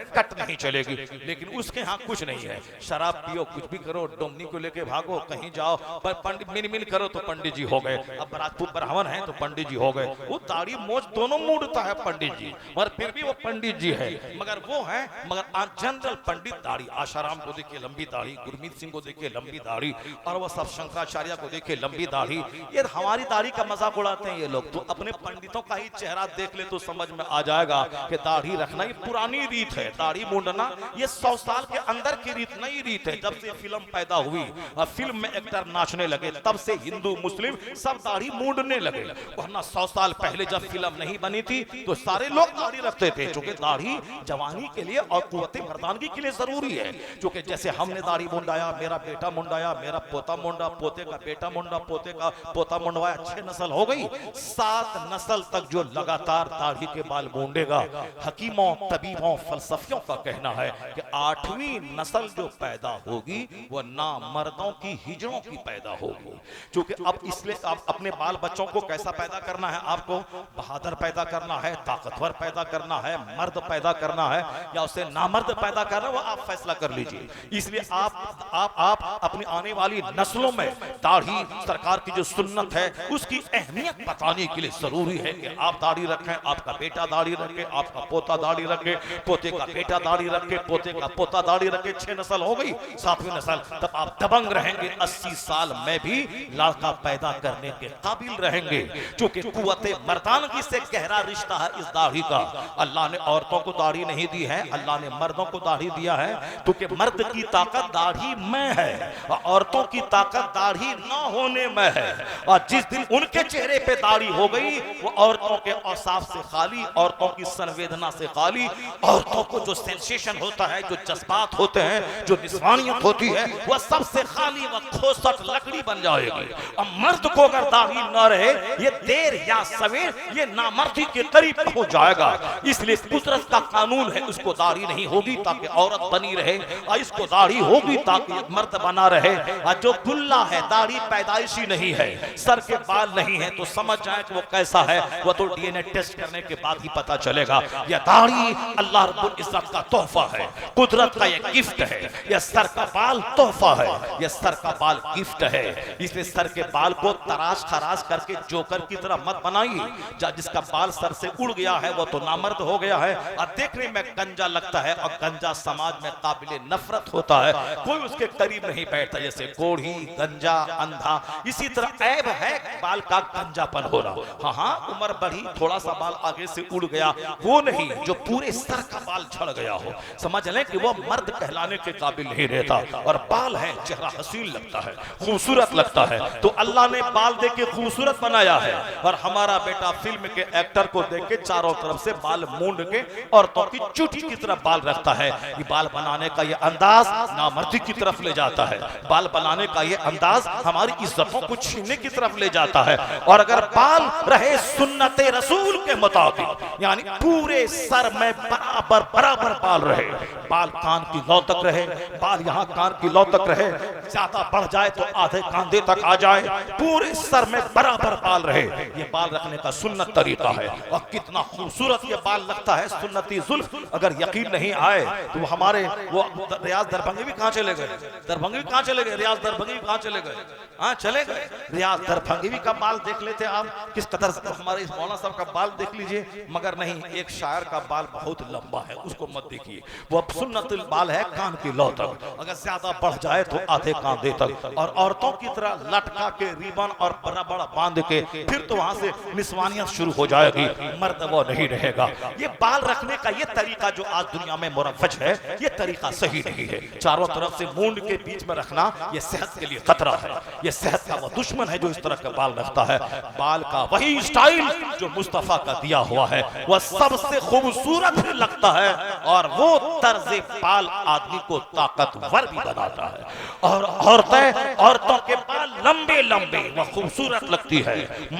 कट नहीं चलेगी। लेकिन उसके यहाँ कुछ नहीं है, शराब पियो, कुछ भी करो, डोमनी को लेके भागो, कहीं जाओ, पर पंडित मिन करो तो पंडित जी हो गए। अब राजपूत ब्राह्मण है तो पंडित जी हो गए। वो दाढ़ी मोछ दोनों मूडता है पंडित जी, मगर फिर भी वो पंडित जी है, मगर वो है मगर जनरल पंडित दाढ़ी। आशाराम को देखिए लंबी दाढ़ी, गुरमीत सिंह को देखिए लंबी दाढ़ी, और वो सब शंकराचार्य को देखिए लंबी दाढ़ी। ये हमारी दाढ़ी का मजाक उड़ाते हैं ये लोग। तो अपने पंडितों का ही चेहरा देख ले तो समझ में आ जाएगा कि दाढ़ी रखना ये पुरानी रीत है, दाढ़ी मूंडना ये 100 साल के अंदर की रीत नई रीत है। जब से फिल्म पैदा हुई और फिल्म में एक्टर नाचने लगे तब से हिंदू मुस्लिम सब दाढ़ी मूंडने लगे, वरना 100 साल पहले जब फिल्म नहीं बनी थी तो सारे लोग दाढ़ी रखते थे, क्योंकि दाढ़ी जवानी के लिए और कुव्वते मर्दानगी के लिए जरूरी है। क्योंकि जैसे हमने दाढ़ी मुंडाया, मेरा बेटा मुंडाया, मेरा पोता मुंडा, पोते का बेटा मुंडा, पोते का पोता मुंडवाया, 6 नस्ल हो गई। 7 नस्ल तक जो लगातार दाढ़ी के बाल मुंडेगा, हकीमों तबीबों फलसफियों का कहना है कि 8वीं नस्ल जो पैदा होगी वो ना मर्दों की हिजड़ों की पैदा होगी। होगी। क्योंकि अब इसलिए आप अपने बाल बच्चों को कैसा पैदा करना है, आपको बहादुर पैदा करना है, ताकतवर पैदा करना है, मर्द पैदा करना है या उसे नामर्द पैदा करना है, वो आप फैसला कर लीजिए। इसलिए आप अपनी आने वाली नस्लों में दाढ़ी, सरकार की जो सुन्नत है उसकी अहमियत बताने के लिए जरूरी है कि आप दाढ़ी रखें, आपका बेटा दाढ़ी रखे, आपका पोता दाढ़ी रखे, पोते का बेटा दाढ़ी रखे, पोते का पोता दाढ़ी रखे। 6 नस्ल हो गई, 7वीं नस्ल, तब आप दबंग रहेंगे। 80 साल में भी लड़का पैदा करने के काबिल रहेंगे, क्योंकि कुव्वते मर्दानगी से गहरा रिश्ता है इस दाढ़ी का। अल्लाह ने औरतों को दाढ़ी नहीं दी है, अल्लाह ने मर्दों को दाढ़ी दिया है, क्योंकि मर्द की ताकत दाढ़ी में है और औरतों की ताकत दाढ़ी ना होने में है। और जिस दिन उनके चेहरे पे दाढ़ी हो गई, वो औरतों के औसाफ से खाली, औरतों की संवेदना से खाली, औरतों को जो सेंसेशन होता है, जो जज्बात होते हैं, जो निस्वानियत होती है, वह सबसे खाली, वह खोसट लकड़ी बन जाएगी। और मर्द को अगर दाढ़ी न रहे, ये देर या सवेर ये नामर्दी के करीब पहुंच जाएगा। इसलिए कुदरत का कानून है, उसको दाढ़ी नहीं होगी ताकि औरत बनी रहे, और इसको दाढ़ी होगी ताकि मर्द बना रहे। और जो गुल्ला है, दाढ़ी पैदाइशी नहीं है, सर के बाल नहीं है, तो समझ जाए कि वो कैसा है, वो तो डीएनए टेस्ट करने के बाद ही पता चलेगा। यह दाढ़ी अल्लाह रब्बुल इज्जत का तोहफा है, कुदरत का यह गिफ्ट है। यह सर का बाल तोहफा है, यह सर का बाल गिफ्ट है। इसलिए सर के बाल को तराश खराश करके जोकर की तरह मत बनाइए। जिसका बाल सर से उड़ गया है वो तो नामर्द हो गया है और देखने में गंजा लगता है, और गंजा समाज में काबिले नफरत होता है, कोई उसके करीब नहीं बैठता। जैसे कोढ़ी, गंजा, अंधा, इसी तरह ऐब है बाल का गंजापन होना। हाँ, उम्र बढ़ी, थोड़ा सा बाल आगे से उड़ गया, वो नहीं जो पूरे सर का बाल झड़ गया हो, समझ लें कि वो मर्द कहलाने के काबिल नहीं रहता। और बाल है, चेहरा हसीन लगता है, खूबसूरत लगता है, तो अल्लाह ने बाल दे के खूबसूरत बनाया है। और हमारा बेटा फिल्म के एक्टर को देख के चारों तरफ से बाल मूंड के औरतों की चुटी की तरफ बाल रखता है। ये बाल बनाने का ये अंदाज नामर्दी की तरफ ले जाता है, बाल बनाने का ये अंदाज हमारी इज्जतों को छीनने की तरफ ले जाता है। और अगर बाल रहे सुन्नते रसूल के मुताबिक, यानी पूरे सर में बराबर बराबर बाल रहे, बाल कान की लौ तक रहे, बाल यहाँ कान की लौ तक रहे, ज्यादा बढ़ जाए तो आधे कांधे तक आ जाए, पूरे सर में बराबर बाल रहे, ये बाल रखने का सुन्नत तरीका है। और कितना खूबसूरत ये बाल लगता है, सुन्नती जुल्फ। अगर यकीन नहीं आए तो हमारे वो रियाज दरभंगी भी कहाँ चले गए, दरभंगी भी कहाँ चले गए, रियाज दरभंगी भी कहाँ चले गए, हाँ चले गए। रियाज दरभंगी का बाल देख लेते आप, किस कदर हमारे इस मौलाना साहब का बाल देख लीजिए। मगर नहीं, एक शायर का बाल बहुत लंबा है, उसको मत देखिए, वो सुन्नतुल बाल है कान की लौ तक, अगर ज्यादा बढ़ जाए तो आधे कांधे तक। और औरतों की तरह लटका के रिबन और बड़ा बड़ा बांध के फिर तो वहां से निस्वानियत शुरू हो जाएगी, मर्द वो नहीं रहेगा। ये बाल रखने का ये तरीका जो आज दुनिया में मुरव्वज है, ये तरीका सही नहीं है। चारों तरफ से मूंड के बीच में रखना ये सेहत के लिए खतरा है, ये सेहत का वो दुश्मन है जो इस तरह का बाल रखता है। बाल का वही स्टाइल जो मुस्तफा का दिया हुआ है, वह सबसे खूबसूरत लगता है, और वो तर्ज बाल आदमी को ताकतवर भी बनाता है। और औरतों के बाल लंबे लंबे व खूबसूरत लगती है,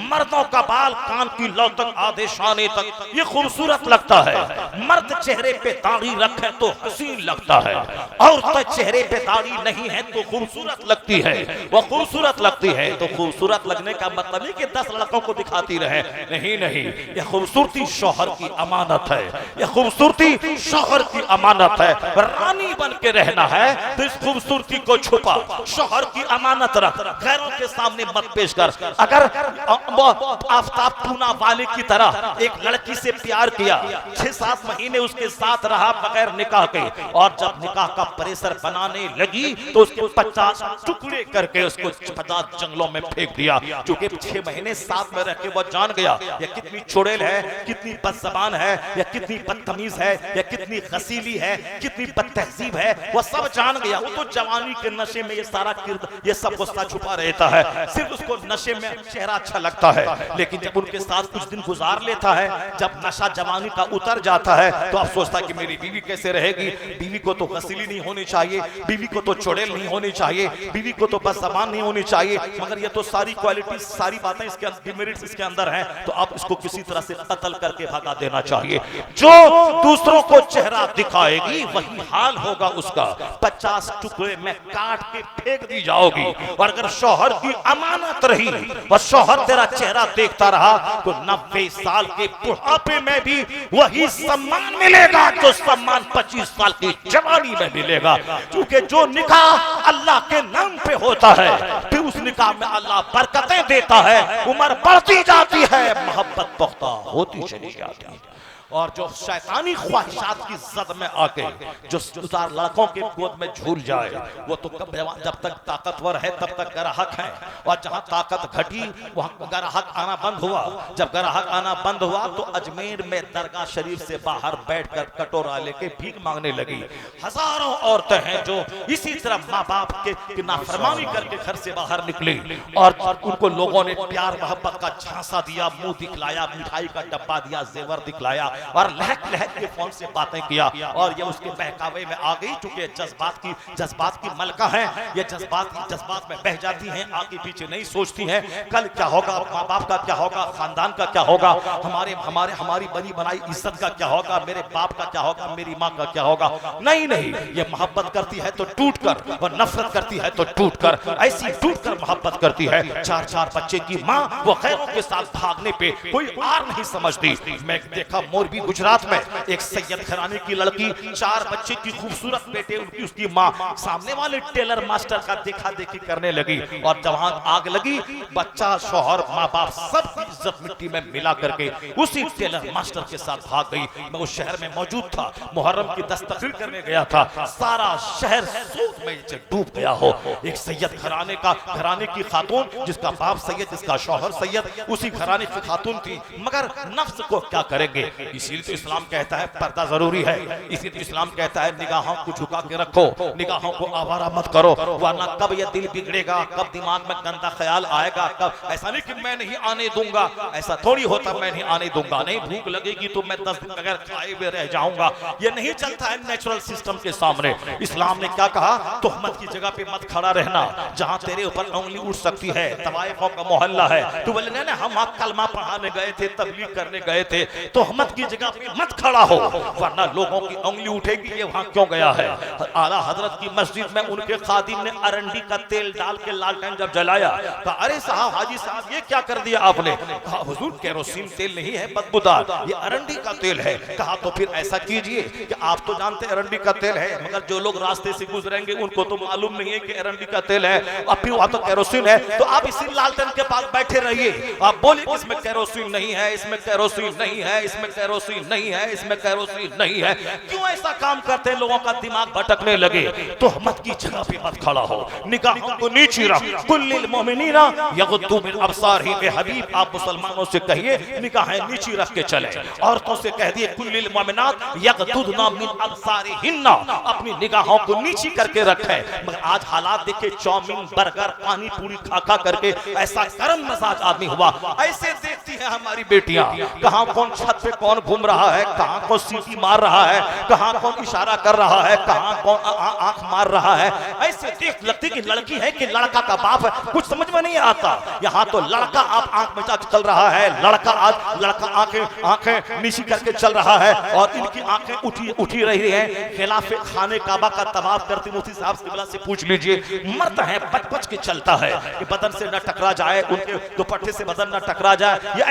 मर्दों का बाल कान की लौ तक, आधे शाने तक, ये खूबसूरत लगता है। मर्द चेहरे पे दाढ़ी रखे तो हसीन लगता है, औरत चेहरे पे दाढ़ी नहीं है तो खूबसूरत लगती है, वो खूबसूरत लगती है। तो खूबसूरत लगने का मतलब नहीं कि 10 लड़कों को दिखाती रहे, नहीं नहीं, यह खूबसूरती शौहर की अमानत है, यह खूबसूरती शौहर की अमानत है। रानी बन के रहना है तो इस खूबसूरती को छुपा, शौहर की अमानत रख, गैरों के सामने मत पेश कर। अगर आफ्ताब पूना वाले की तरह एक लड़की से प्यार किया, 6-7 महीने उसके साथ रहा बगैर निकाह के, और जब निकाह का प्रेशर बनाने लगी तो उसके 50 टुकड़े करके उसको 50 जंगलों में फेंक दिया, क्योंकि 6 महीने साथ में रह के वो जान गया ये कितनी चुड़ैल है, कितनी बदज़बान है, या कितनी बदतमीज है, या कितनी गसीली है, कितनी बदतहजीब है, वो सब जान गया। वो तो जवानी के नशे में ये सारा ये सब गुस्सा छुपा रहता है, सिर्फ उसको नशे में चेहरा अच्छा लगता है। लेकिन जब उनके साथ कुछ दिन गुजार लेता है, जब नशा जवानी का उतर जाता है, तो आप सोचता है कि मेरी बीवी कैसे रहेगी, बीवी को तो गसीली नहीं होनी चाहिए, बीवी को तो चुड़ैल नहीं होनी चाहिए, बीवी को तो बदज़बान नहीं होनी चाहिए। मगर ये तो सारी क्वालिटी, सारी बातें इसके डिमेरिट्स इसके अंदर हैं, तो आप इसको किसी तरह से कत्ल करके भगा देना चाहिए। जो दूसरों को चेहरा दिखाएगी वही हाल होगा उसका 50 टुकड़े में काट के फेंक दी जाओगी। और अगर शौहर की अमानत रही और शौहर तेरा चेहरा देखता रहा तो 90 साल के बुढ़ापे में भी वही सम्मान मिलेगा जो सम्मान 25 साल की जवानी में मिलेगा। क्योंकि जो निकाह अल्लाह के नाम पे होता है फिर उस निकाह में अल्लाह बरकतें देता है, उम्र बढ़ती जाती है, मोहब्बत पुख्ता होती चली जाती है। और जो शैतानी ख्वाहिशात की जद में आके जो सुतार लड़कों के गोद में झूल जाए वो तो जब तक ताकतवर है तब तक ग्राहक है, और जहां ताकत घटी वहां ग्राहक आना बंद हुआ। जब ग्राहक आना बंद हुआ तो अजमेर में दरगाह शरीफ से बाहर बैठकर कटोरा लेके भीख मांगने लगी। हजारों औरतें हैं जो इसी तरह माँ बाप के नाफरमानी करके घर से बाहर निकली और उनको लोगों ने प्यार मोहब्बत का झांसा दिया, मुंह दिखलाया, मिठाई का डब्बा दिया, जेवर दिखलाया और लहक लहक के फोन से बातें किया। और ये उसके बहकावे में आ गई। चूंकि जज्बात की मलका है, ये जज्बात में बह जाती हैं, आगे पीछे नहीं सोचती हैं कल क्या होगा, माँ बाप का क्या होगा, खानदान का क्या होगा, हमारी बनी बनाई इज्जत का क्या होगा, मेरे बाप का क्या होगा, मेरी माँ का क्या होगा। नहीं, ये मोहब्बत करती है तो टूट कर और नफरत करती है तो टूट कर, ऐसी टूट कर मोहब्बत करती है। 4 बच्चे की माँ वो गैरों के साथ भागने पे कोई आर नहीं समझती। मैं देखा मोरबी गुजरात में एक सैयद घराने की लड़की, 4 बच्चे की खूबसूरत बेटे, उसकी माँ सामने वाले टेलर मास्टर का देखा देखी करने लगी। और जब आग लगी बच्चा, शौहर, माँ बाप सब इज्जत मिट्टी में मिला करके उसी टेलर मास्टर के साथ भाग गई। मैं उस शहर में मौजूद था, मुहर्रम की 10 तकरीर करने गया था। सारा शहर सोच में डूब गया हो। एक सैयद घराने की खातून, जिसका बाप सैयद, जिसका शौहर सैयद, उसी घराने की खातून थी। मगर नफ्स को क्या करेंगे, इसीलिए तो इस्लाम कहता है पर्दा जरूरी है। इसीलिए तो इस्लाम कहता है निगाहों को झुका के रखो, निगाहों को आवारा मत करो, वरना कब ये दिल बिगड़ेगा, कब दिमाग में गंदा ख्याल आएगा, कब। ऐसा नहीं कि मैं नहीं आने दूंगा, ऐसा थोड़ी होता मैं नहीं आने दूंगा। नहीं, भूख लगेगी तो मैं 10 दिन बगैर खाए हुए रह जाऊंगा। ये नहीं चलता है नेचुरल सिस्टम के सामने। इस्लाम ने क्या कहा, तोहमत की जगह पे मत खड़ा रहना जहां तेरे ऊपर उंगली उठ सकती है। तवाइफों का मोहल्ला है, तू बोले ना हम कलमा पढ़ाने गए थे, तबलीग करने गए थे, तोहमत की जगह पे मत खड़ा हो, वरना लोगों की उंगली उठेगी ये वहां क्यों गया है। आला हजरत की मस्जिद में उनके खादिम ने अरंडी का तेल डाल के लालटेन जब जलाया, कहा अरे साहब, हाजी साहब ये क्या कर दिया आपने। कहा हुजूर केरोसिन तेल नहीं है बदबूदार, ये अरंडी का तेल है। कहा तो फिर ऐसा कीजिए कि आप तो जानते अरंडी का तेल है, मगर जो लोग रास्ते से गुजरेंगे उनको तो मालूम नहीं है कि अरंडी का तेल है, अब फिर वहां तो केरोसिन है, तो आप इसी लालटेन के पास बैठे रहिए, आप बोलिए इसमें केरोसिन नहीं है, इसमें केरोसिन नहीं है, इसमें केरोसिन नहीं है, इसमें केरोसिन नहीं है। क्यों ऐसा काम करते हैं, लोगों का दिमाग भटकने लगे। तोहमत की जगह पे मत खड़ा हो, निगाहों को नीचे रख। कुल्लिल मोमिनीना यगुद्दू मिन अब्सारिहिम, हबीब आप मुसलमानों से कहिए निगाहें नीचे रख के चले। औरतों से कह दिए कुल्लिल मोमिनात यगुद्दुना मिन अब्सारिहिन्ना, अपनी निगाहों को नीचे करके रखे। मगर आज हालात देखे, चाउमीन, बर्गर, पानी पूरी खा खा करके ऐसा गर्म मजाज आदमी हुआ। ऐसे देखती है हमारी बेटियां, कहां कौन छत पे कौन घूम रहा है, कहां कौन सीटी मार रहा है, कहां कौन इशारा कर रहा है, कहां कौन आंख मार रहा है। ऐसे देख लगती कि लड़की है कि लड़का का बाप है, कुछ समझ में नहीं आता। यहाँ तो लड़का आप आंख में चल रहा है, लड़का आंखें नीची करके चल रहा है और इनकी आंखें उठी रही हैं। खिलाफे खाने काबा का तवाफ करते मुफ्ती साहब किबला से पूछ लीजिए, मर्द है बच के चलता है कि बदन से न टकरा जाए, उनके दुपट्टे से बदन न टकरा जाए, ये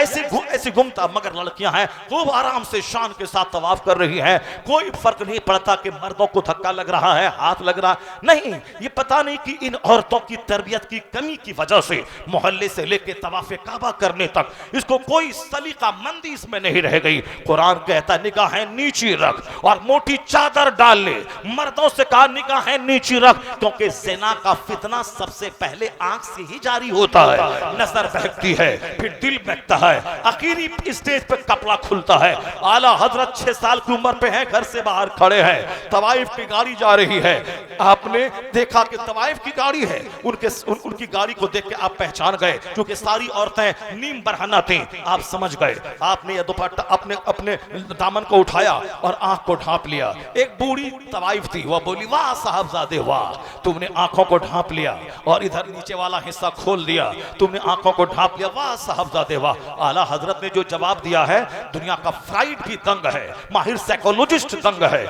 ऐसे घूमता। मगर लड़कियां हैं खूब आराम से शान के साथ तवाफ कर रही हैं, कोई फर्क नहीं पड़ता कि मर्दों को धक्का लग रहा है, हाथ लग रहा नहीं। ये पता नहीं कि इन औरतों की तरबियत की कमी की वजह से मोहल्ले से लेके तवाफ़े काबा करने तक इसको कोई सलीका मंदी इसमें नहीं रह गई। कुरान कहता है निगाहें नीची रख और मोटी चादर डाल ले। मर्दों से कहा निगाहें नीची रख, क्योंकि ज़िना का फितना सबसे पहले आंख से ही जारी होता है। नजर बहकती है, फिर दिल बहकता है, आखिरी स्टेज पे कपड़ा खुलता है। आला हजरत 6 साल की उम्र पे हैं, घर से बाहर खड़े हैं, तवाइफ की गाड़ी जा रही है। आपने देखा कि तवाइफ की गाड़ी है, उनकी गाड़ी को देख के आप पहचान गए, क्योंकि सारी औरतें नीम बरहना थी, आप समझ गए। आपने यह दुपट्टा अपने दामन को उठाया और आंख को ढांप लिया। एक बूढ़ी तवाइफ थी, वह बोली वाह साहबजादे वाह, तुमने आंखों को ढांप लिया और इधर नीचे वाला हिस्सा खोल दिया, तुमने आंखों को ढांप लिया, वाह साहबजादे वाह। आला हजरत ने जो जवाब दिया है दुनिया का फ्राइड भी दंग है, माहिर साइकोलॉजिस्ट दंग है,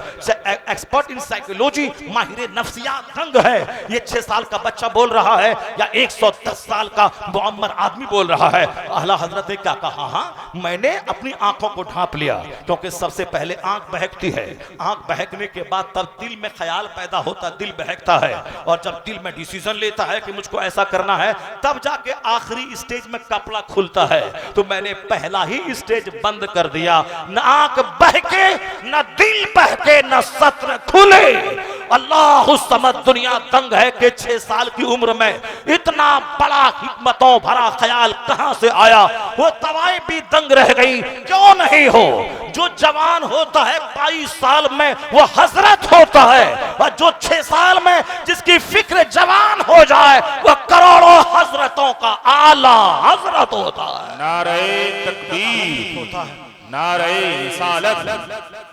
एक्सपर्ट इन साइकोलॉजी माहिर नफ्सियात दंग है। ये 6 साल का बच्चा बोल रहा है या 110 साल का मुअम्मर आदमी बोल रहा है। आला हजरत ने क्या कहा? हाँ, मैंने अपनी आंखों को ढांप लिया, क्योंकि सबसे पहले आंख बहकती है, आंख बहकने के बाद तब दिल में ख्याल पैदा होता, दिल बहकता है, और जब दिल में डिसीजन लेता है कि मुझको ऐसा करना है, तब जाके आखिरी स्टेज में कपड़ा खुलता है। तो मैंने पहला ही स्टेज बंद कर दिया, न आंख बहके, न दिल बहके, न सत्र खुले। अल्लाह समद दुनिया दंग है कि 6 साल की उम्र में इतना बड़ा हिकमतों भरा ख्याल कहां से आया। वो तवाई भी दंग रह गई। क्यों नहीं हो? जो जवान होता है 22 साल में वो हजरत होता है, और जो 6 साल में जिसकी फिक्र जवान हो जाए वो करोड़ों हजरतों का आला हजरत होता है। नारे तकबीर, नारे रिसालत,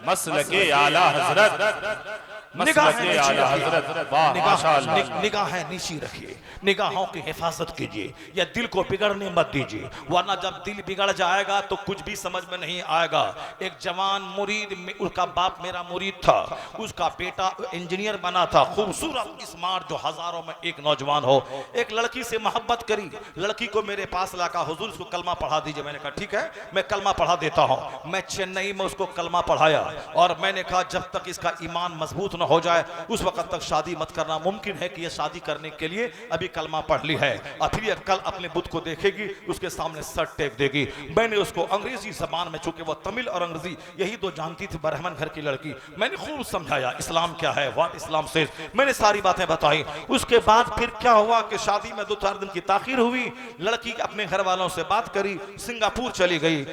मसलके आला हजरत, मसलके आला हजरत। वाह माशाअल्लाह। निगाहें नीची रखिए, निगाहों की हिफाजत कीजिए, या दिल को बिगड़ने मत दीजिए, वरना जब दिल बिगड़ जाएगा तो कुछ भी समझ में नहीं आएगा। एक जवान मुरीद, उसका बाप मेरा मुरीद था, उसका बेटा इंजीनियर बना था, खूबसूरत स्मार्ट, जो हजारों में एक नौजवान हो। एक लड़की से मोहब्बत करी, लड़की को मेरे पास लाकर हुजूर उसको कलमा पढ़ा दीजिए। मैंने कहा ठीक है, मैं कलमा पढ़ा देता हूँ। मैं चेन्नई में उसको कलमा पढ़ाया, और मैंने कहा जब तक इसका ईमान मजबूत न हो जाए उस वक्त तक शादी मत करना। मुमकिन है कि यह शादी करने के लिए अभी कलमा पढ़ ली है, और फिर यह कल अपने बुत को देखेगी, उसके सामने सर टेक देगी। मैंने उसको अंग्रेजी जबान में, चूंकि वह तमिल और अंग्रेजी यही दो जानती थी, ब्राह्मण घर की लड़की, मैंने खूब समझाया इस्लाम क्या है, व्हाट इस्लाम से, मैंने सारी बातें बताई। उसके बाद फिर क्या हुआ कि शादी में 2-4 दिन की ताखीर हुई। लड़की अपने घर वालों से बात करी, सिंगापुर चली गई।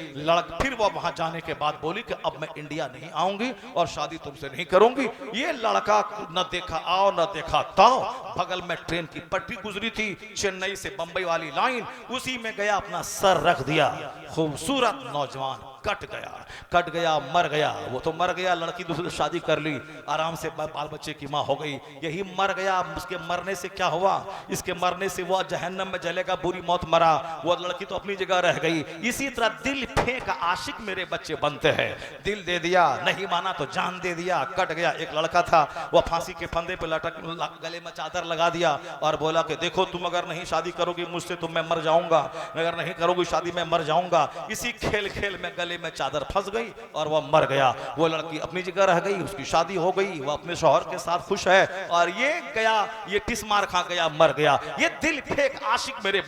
फिर वह वहां जाने के बाद बोली कि अब मैं इंडिया नहीं आऊंगी और शादी तुमसे नहीं करूंगी। ये लड़का न देखा आओ न देखा ताओ, बगल में ट्रेन की पटरी गुजरी थी, चेन्नई से बंबई वाली लाइन, उसी में गया, अपना सर रख दिया। खूबसूरत नौजवान कट गया, मर गया। वो तो मर गया, लड़की दूसरी शादी कर ली, आराम से बाल बच्चे की माँ हो गई। यही मर गया। उसके मरने से क्या हुआ? इसके मरने से वो जहन्नम में जलेगा, बुरी मौत मरा। वो लड़की तो अपनी जगह रह गई। इसी तरह दिल फेंक आशिक मेरे बच्चे बनते हैं। दिल दे दिया, नहीं माना तो जान दे दिया, कट गया। एक लड़का था, वो फांसी के फंदे पे लटक, गले में चादर लगा दिया और बोला कि देखो तुम अगर नहीं शादी करोगी मुझसे तो मैं मर जाऊंगा, अगर नहीं करोगी शादी मैं मर जाऊंगा। इसी खेल खेल में गले में चादर फंस गई और वह मर गया। वो लड़की अपनी जगह रह गई, उसकी शादी हो गई, वह अपने शौहर के साथ खुश है, और ये गया, ये टिस मार खा गया, मर गया। ये दिल फेंक आशिक मेरे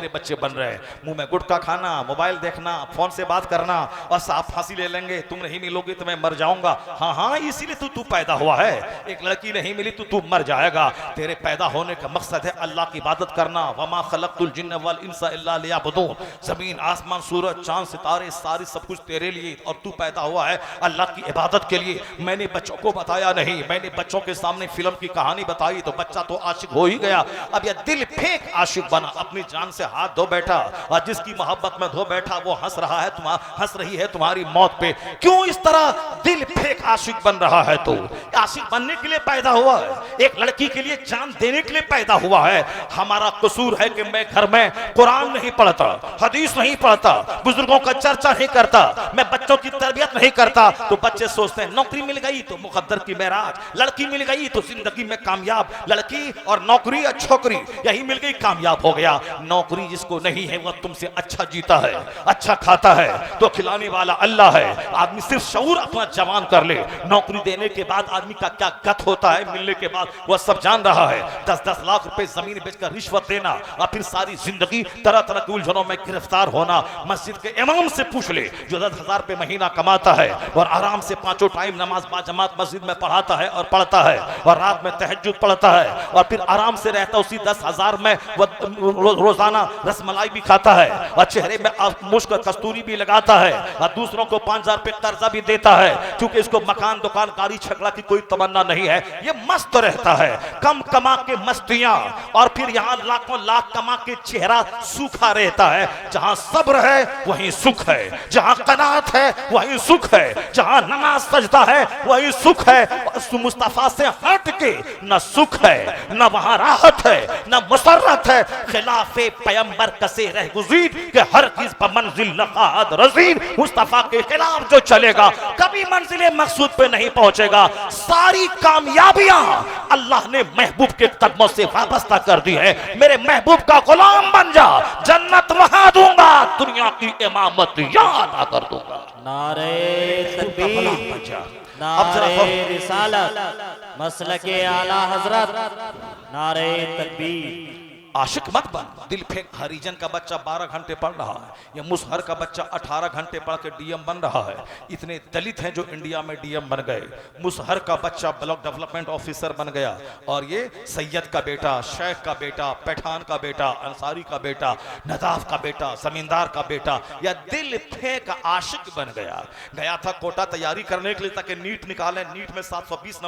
बच्चे बन रहे हैं। मुंह में गुटखा खाना, मोबाइल देखना, फोन से बात करना, और साफ फांसी ले लेंगे, तुम नहीं मिलोगे तो मैं मर जाऊंगा। हाँ, इसीलिए तू पैदा हुआ है। एक लड़की नहीं मिली तो तू मर जाएगा। तेरे पैदा होने का मकसद है अल्लाह की इबादत करना। वमा खलक़तुल जिन्न वल इंसा इल्ला लियअबुदून। जमीन आसमान सूरज चांद सितारे सारी सब कुछ तेरे लिए, और तू पैदा हुआ है अल्लाह की इबादत के लिए। मैंने बच्चों को बताया नहीं, मैंने बच्चों के सामने फिल्म की कहानी बताई तो बच्चा तो आशिक हो ही गया। अब यह दिल फेंक आशिक बना, अपनी जान से हाथ धो बैठा, और जिसकी मोहब्बत में धो बैठा वो हंस रही है तुम्हारी मौत पे। क्यों इस तरह दिल फेंक आशिक बन रहा है? तो आशिक बनने के लिए पैदा हुआ है, एक लड़की के लिए जान देने के लिए पैदा हुआ है। हमारा कसूर है कि मैं घर में कुरान नहीं पढ़ता, हदीस नहीं पढ़ता, बुजुर्गों का चर्चा नहीं करता, मैं बच्चों की तरबियत नहीं करता। तो बच्चे सोचते हैं नौकरी मिल गई तो मुकद्दर की मेराज, लड़की मिल गई तो जिंदगी में कामयाब, लड़की और नौकरी और छोकरी यही मिल गई, कामयाब हो गया। नौकरी जिसको नहीं है वह तुमसे अच्छा जीता है, अच्छा खाता है, तो खिलाने वाला अल्लाह है। आदमी सिर्फ शऊर अपना जवान कर ले, नौकरी देने के बाद आदमी का क्या गत होता है, मिलने के बाद वह सब जान रहा है। 10-10 लाख रुपए जमीन बेचकर रिश्वत देना, और फिर सारी जिंदगी तरह तरह की उलझनों में गिरफ्तार होना। मस्जिद के इमाम से पूछ ले जो 10,000 रुपए महीना कमाता है और आराम से 5 टाइम नमाज बाजमात मस्जिद में पढ़ाता है और पढ़ता है, और रात में तहज्जुद पढ़ता है, और फिर आराम से रहता, उसी 10,000 में रोजाना रसमलाई भी खाता है, और चेहरे में मुश्क कस्तूरी भी लगाता है, और दूसरों को 5,000 रुपए कर्जा भी देता है, क्योंकि इसको मकान दुकान गाड़ी छकड़ा की कोई तमन्ना नहीं है। ये मस्त रहता है, कम कमा के मस्तियां, और फिर यहाँ लाखों लाख कमा के चेहरा सूखा रहता है। जहां सब्र है वहीं सुख है, जहां कनात है वहीं सुख है, जहां नमाज सजदा है वहीं सुख है। मुस्तफा से हट के न सुख है, न वहां राहत है, न मुसर्रत है। खिलाफे पैगंबर कसे रह गुज़ीर के हर चीज पर मंजिल लकाद रज़ीर। मुस्तफा के खिलाफ जो चलेगा कभी मंजिल मकसूद पे नहीं पहुंचेगा। सारी कामयाबियां अल्लाह ने महबूब के कदमों से वाबस्ता कर दी है। मेरे महबूब का गुलाम बन जा, जन्नत वहां दूंगा, दुनिया की इमामत यहाँ अदा कर दूंगा। नारे तकबीर, अब जरा नारे रिसालत, मसलके आला हजरत, नारे तकबीर। आशिक मत बन। दिल फेंक हरिजन का बच्चा 12 घंटे पढ़ रहा है, या मुसहर का बच्चा 18 घंटे पढ़ के डीएम बन रहा है। इतने दलित हैं जो इंडिया में डीएम बन गए। मुसहर का बच्चा ब्लॉक डेवलपमेंट ऑफिसर बन गया, और ये सैयद का बेटा, शेख का बेटा, पठान का बेटा, अंसारी का बेटा, नदाफ का बेटा, जमींदार का बेटा, या दिल फेंक आशिक बन गया। गया था कोटा तैयारी करने के लिए ताकि नीट निकालें, नीट में 720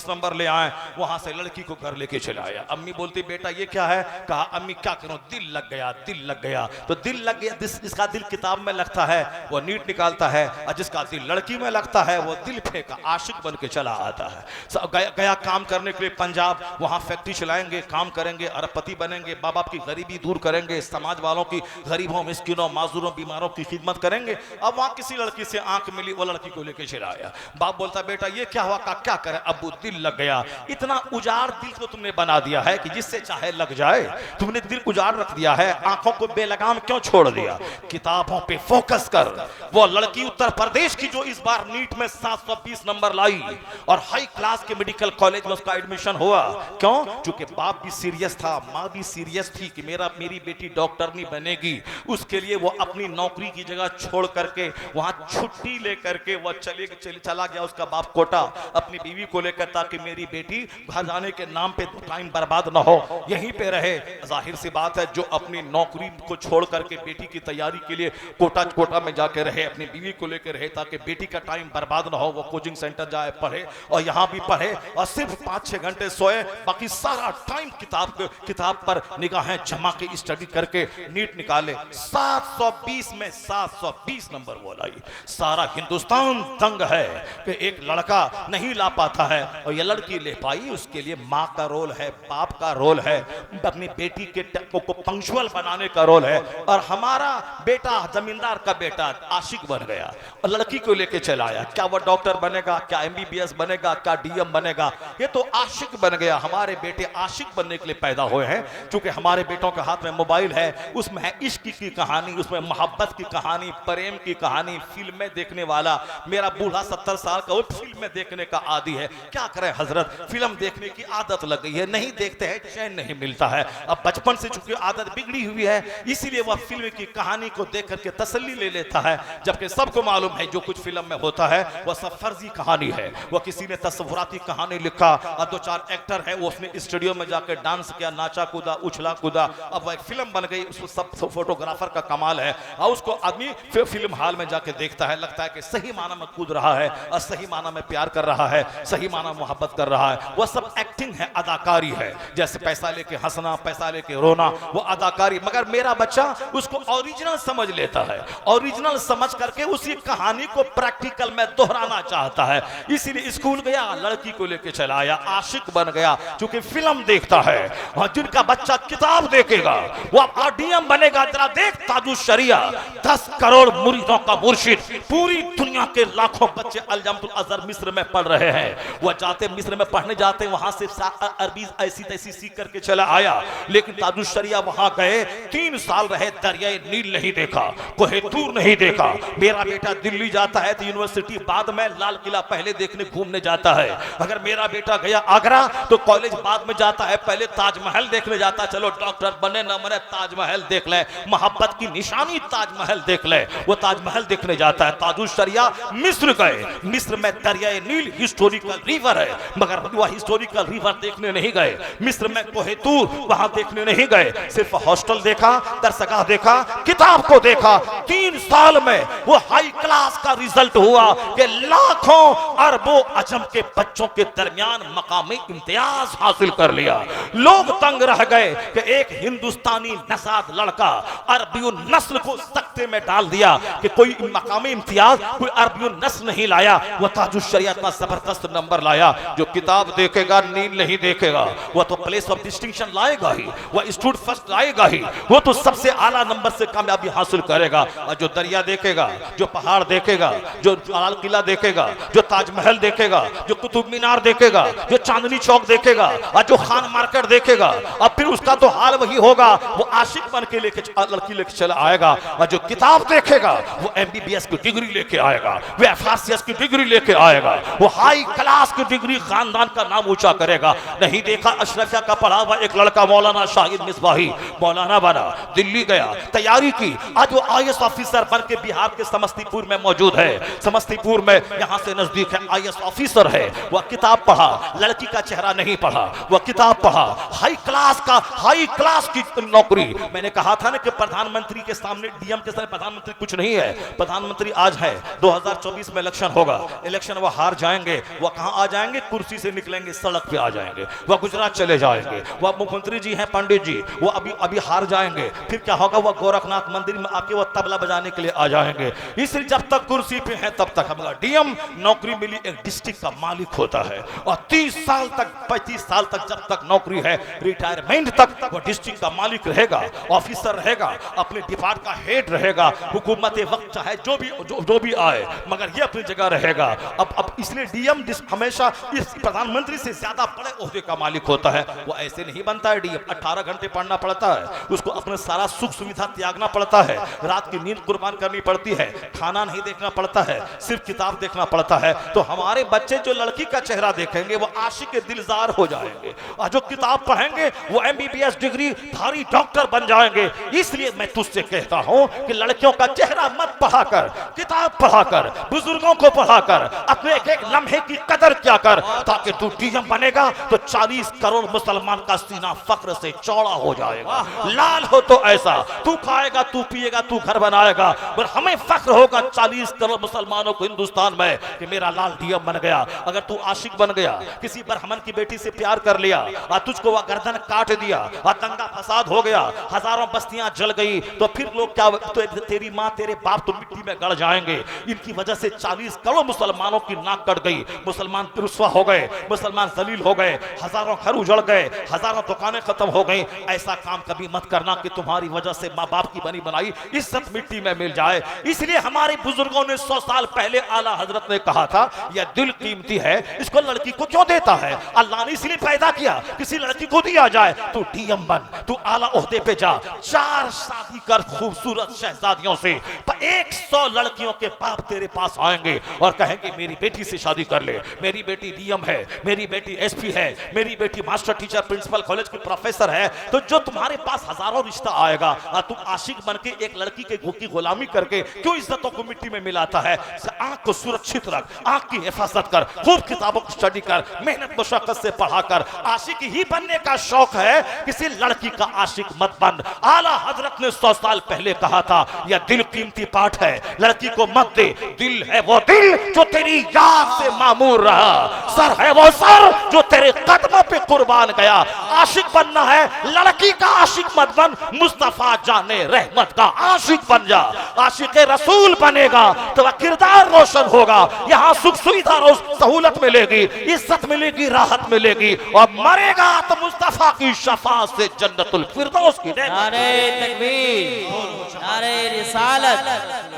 नंबर ले आए। वहां से लड़की को घर लेके चला आया। अम्मी बोलती बेटा ये क्या है? कहा अम्मी क्या करूं, दिल लग गया, दिल लग गया। तो दिल लग गया, जिसका दिल किताब में लगता है वो नीट निकालता है, और जिसका दिल लड़की में लगता है वो दिल फेंका आशिक बन के चला आता है। गया काम करने के लिए पंजाब, वहां फैक्ट्री चलाएंगे, काम करेंगे, अरबपति बनेंगे, माँ बाप की गरीबी दूर करेंगे, समाज वालों की, गरीबों, मिस्किनों, माजूरों, बीमारों की खिदमत करेंगे। अब वहां किसी लड़की से आंख मिली, वो लड़की को लेके चला आया। बाप बोलता बेटा ये क्या हुआ? का क्या करे अब्बू, दिल लग गया। इतना उजाड़ दिल को तुमने बना दिया है कि जिससे चाहे लग जाए। तुमने दिल उजाड़ रख दिया है, आंखों को बेलगाम क्यों छोड़ दिया? किताबों पे फोकस कर। वो लड़की उत्तर प्रदेश की जो इस बार नीट में 720 नंबर लाई और हाई क्लास के मेडिकल कॉलेज में उसका एडमिशन हुआ, क्यों? क्योंकि बाप भी सीरियस था, माँ भी सीरियस थी कि मेरी बेटी डॉक्टर नहीं बनेगी। उसके लिए वो अपनी नौकरी की जगह छोड़ करके वहां छुट्टी लेकर के वो चला गया उसका बाप कोटा अपनी बीवी को लेकर, ताकि मेरी बेटी घर जाने के नाम पे टाइम बर्बाद ना हो, यहीं पे रहे। जाहिर सी बात है जो अपनी नौकरी को छोड़ करके बेटी की तैयारी के लिए कोटा में जाके रहे, अपनी बीवी को लेकर रहे, ताकि बेटी का टाइम बर्बाद ना हो। वो कोचिंग सेंटर जाए, पढ़े, और यहाँ भी पढ़े, और सिर्फ 5-6 घंटे सोए, बाकी सारा टाइम किताब पर निगाहें जमा के स्टडी करके नीट निकाले। 720 में 720 नंबर वो लाई। सारा हिंदुस्तान दंग है कि एक लड़का नहीं ला पाता है, और ये लड़की ले पाई। उसके लिए माँ का रोल है, बाप का रोल है, अपनी बेटी के को पंक्चुअल बनाने का रोल है। और हमारा बेटा, जमींदार का बेटा, आशिक बन गया और लड़की को लेके चला आया। क्या वो डॉक्टर बनेगा, क्या MBBS बनेगा, क्या DM बनेगा? ये तो आशिक बन गया। हमारे बेटे आशिक बनने के लिए पैदा हुए हैं। क्योंकि हमारे बेटों के हाथ में मोबाइल है, उसमें है इश्क की कहानी, उसमें मोहब्बत की कहानी, प्रेम की कहानी, फिल्में देखने वाला। मेरा बूढ़ा 70 साल का वो फिल्में देखने का आदी है। क्या करें हजरत, फिल्म देखने की आदत लग गई है, नहीं देखते हैं चैन नहीं मिलता है। अब बचपन से चूंकि आदत बिगड़ी हुई है, इसीलिए वह फिल्म की कहानी को देख करके तसल्ली ले लेता है, जबकि सबको मालूम है जो कुछ फिल्म में होता है वह सब फर्जी कहानी है। वह किसी ने तस्वुराती कहानी लिखा, और 2-4 एक्टर है, वो उसने स्टूडियो में जाकर डांस किया, नाचा कूदा, उछला कूदा, अब वह एक फिल्म बन गई। उसको सब फोटोग्राफर का कमाल है, और उसको आदमी फिल्म हाल में जाके देखता है, लगता है कि सही माना में कूद रहा है, और सही माना में प्यार कर रहा है, सही माना मोहब्बत कर रहा है। वह सब एक्टिंग है, अदाकारी है। जैसे पैसा लेके हंसना, पैसा लेके रोना, वो अदाकारी। मगर मेरा बच्चा उसको ओरिजिनल समझ लेता है, ओरिजिनल समझ करके उसी कहानी को प्रैक्टिकल में दोहराना चाहता है। इसीलिए स्कूल गया, लड़की को लेके चला आया, आशिक बन गया। क्योंकि फिल्म देखता है, और जिनका बच्चा किताब देखेगा वो अपना DM बनेगा। जरा देख ताजुश शरिया, 10 करोड़ मुरीदों का मुर्शिद, पूरी दुनिया के लाखों बच्चे अल-जमतुल अज़हर मिस्र में पढ़ रहे हैं। वह जाते मिस्र में पढ़ने जाते, वहां से अरबी ऐसी तैसी सीख करके चला आया। लेकिन ताजुश शरिया वहां गए, 3 साल रहे, दरियाए नील नहीं देखा, कोहे तूर नहीं देखा। मेरा बेटा दिल्ली जाता है तो यूनिवर्सिटी बाद में, लाल किला पहले देखने घूमने जाता है। अगर मेरा बेटा गया आगरा तो कॉलेज बाद में जाता है, पहले ताजमहल देखने जाता है। चलो डॉक्टर बने ना बने, ताजमहल देख ले, मोहब्बत की निशानी ताजमहल देख ले, वो ताजमहल देखने जाता है। ताजुश शरिया मिस्र गए, मिस्र में दरियाए नील हिस्टोरिकल रिवर है, मगर वह हिस्टोरिकल रिवर देखने नहीं गए। मिस्र में कोहे तूर, वहां देखने नहीं गए, सिर्फ हॉस्टल देखा, दरसगाह देखा, किताब को देखा। 3 साल में वो हाई क्लास का रिजल्ट हुआ कि लाखों अरबों अजम के बच्चों के दरमियान मकामी इम्तियाज हासिल कर लिया। लोग तंग रह गए कि एक हिंदुस्तानी नसाद लड़का अरबी नस्ल को सख्ते में डाल दिया कि कोई मकामी इम्तियाज कोई अरबी नस्ल नहीं लाया। वो ताजुल शरीयत का जबरदस्त नंबर लाया। जो किताब देखेगा नींद नहीं देखेगा, वो तो प्लेस ऑफ डिस्टिंक्शन लाएगा ही, वो स्टूड फर्स्ट लाएगा ही, वो तो सबसे आला नंबर से कामयाबी हासिल करेगा। और जो दरिया देखेगा, जो पहाड़ देखेगा, जो लाल किला देखेगा, जो ताजमहल देखेगा, जो कुतुब मीनार देखेगा, जो चांदनी चौक देखेगा और जो खान मार्केट देखेगा, और फिर उसका तो हाल वही होगा, वो आशिक बन के लेके लड़की लेके चला आएगा। और जो किताब देखेगा वो MBBS की डिग्री लेके आएगा, वो FRCS की डिग्री लेके आएगा, वो हाई क्लास की डिग्री, खानदान का नाम ऊंचा करेगा। नहीं देखा अशरफिया का पढ़ा हुआ एक लड़का मौलाना शाहिद मिसबाही मौलाना बना, दिल्ली गया, तैयारी की, आज वो IAS ऑफिसर बन के बिहार के समस्तीपुर में मौजूद है। समस्तीपुर में यहाँ से नजदीक है, IAS ऑफिसर है। वह किताब पढ़ा, लड़की का चेहरा नहीं पढ़ा, वह किताब पढ़ा, हाई क्लास की नौकरी। मैंने कहा था ना कि प्रधानमंत्री के सामने, DM के सामने प्रधानमंत्री कुछ नहीं है। प्रधानमंत्री आज है, 2024 में इलेक्शन होगा, इलेक्शन वो हार जाएंगे, वो कहां आ जाएंगे, कुर्सी से निकलेंगे, सड़क पे आ जाएंगे, वह गुजरात चले जाएंगे। वह मुख्यमंत्री जी हैं पंडित जी, वो अभी हार जाएंगे, फिर क्या होगा, वह गोरखनाथ मंदिर में आके वो तबला बजाने के लिए आ जाएंगे। इसलिए जब तक कुर्सी पे है तब तक हमारा DM नौकरी मिली एक डिस्ट्रिक्ट का मालिक होता है, और 30 साल तक 35 साल तक जब तक नौकरी है, रिटायरमेंट तक वो डिस्ट्रिक्ट का मालिक रहेगा, ऑफिसर रहेगा, अपने डिपार्ट का हेड रहेगा। हुकूमत वक्त चाहे जो भी आए, मगर ये अपनी जगह रहेगा। अब इसलिए DM हमेशा इस प्रधानमंत्री से ज्यादा बड़े ओहदे का मालिक होता है। वो ऐसे नहीं बनता है DM, 18 घंटे पढ़ना पड़ता है, उसको अपने सारा सुख सुविधा त्यागना पड़ता है, रात की नींद कुर्बान करनी पड़ती है, खाना नहीं देखना पड़ता है, सिर्फ किताब देखना पड़ता है। तो हमारे बच्चे जो लड़की का चेहरा देखेंगे वो आशिक दिलजार हो जाएंगे, और जो किताब पढ़ेंगे वो MBBS डिग्री धारी डॉक्टर बन जाएंगे। इसलिए मैं तुझसे कहता हूं कि लड़कियों का चेहरा मत पढ़ाकर, किताब पढ़ाकर, बुजुर्गों को पढ़ाकर अपने एक लम्हे की कदर क्या कर, ताकि तू DM बनेगा तो 40 करोड़ मुसलमान का सीना फक्र से चौड़ा हो जाएगा। लाल हो तो ऐसा, तू खाएगा, तू पिएगा, तू घर बनाएगा, पर हमें फक्र होगा 40 करोड़ मुसलमानों को हिंदुस्तान में कि मेरा लाल DM बन गया। अगर तू आशिक बन गया, किसी ब्राह्मण की बेटी से प्यार कर लिया और तुझको वह गर्दन काट दिया और दंगा फसाद हो गया, हजारों बस्तियां जल गई, तो फिर लोग क्या, तो तेरी माँ तेरे बाप तो मिट्टी में गड़ जाएंगे। इनकी वजह से 40 करोड़ मुसलमानों की नाक कट गई, मुसलमान रुस्वा हो गए, मुसलमान जलील हो गए, हजारों घर उजड़ गए, हजारों दुकानें खत्म हो गई। ऐसा काम कभी मत करना कि तुम्हारी वजह से माँ बाप की बनी बनाई इज्जत मिट्टी में मिल जाए। इसलिए हमारे बुजुर्गों ने 100 साल पहले आला हजरत ने कहा था, यह दिल कीमती है, इसको लड़की को क्यों देता है? अल्लाह ने इसलिए पैदा किया, किसी लड़की को दिया जाए। तू DM बन, तू आला ओहदे पे जा, 4 शादी कर खूबसूरत शहजादियों से, पर 100 लड़कियों के बाप तेरे पास आएंगे और कहेंगे मेरी बेटी से शादी कर ले, मेरी बेटी DM है, मेरी बेटी SP है, मेरी बेटी मास्टर टीचर प्रिंसिपल कॉलेज की प्रोफेसर है। तो जो तुम्हारे पास हजारों रिश्ता आएगा और तुम आशिक बन के एक लड़की की गुलामी करके क्यों इज्जतों को मिट्टी में मिलाता है? आंख को सुरक्षित रख, आंख की हिफाजत कर, खूब किताबों को स्टडी कर, मेहनत मुशक्कत से पढ़ा कर। आशिक ही बनने का शौक है, किसी लड़की का आशिक मत बन। आला हजरत ने 100 साल पहले कहा था, यह दिल कीमती पाठ है, लड़की को मत दे। दिल है वो दिल जो तेरी याद से मामूर रहा, सर है वो सर जो तेरे कदमों पे कुर्बान गया। आशिक बनना है, लड़की का आशिक मत बन, मुस्तफा जाने रहमत का आशिक बन जा। आशिक रसूल बनेगा तो वह किरदार रोशन होगा, यहाँ सुख सुविधा सहूलत मिलेगी, इज्जत मिलेगी, राहत मिलेगी, और मरेगा तो मुस्तफा की शफाअत से जन्नतुल फिरदौस की। नारे तकबीर, नारे रिसालत,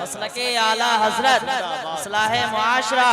मसलके आला हजरत, इस्लाह मुआशरा।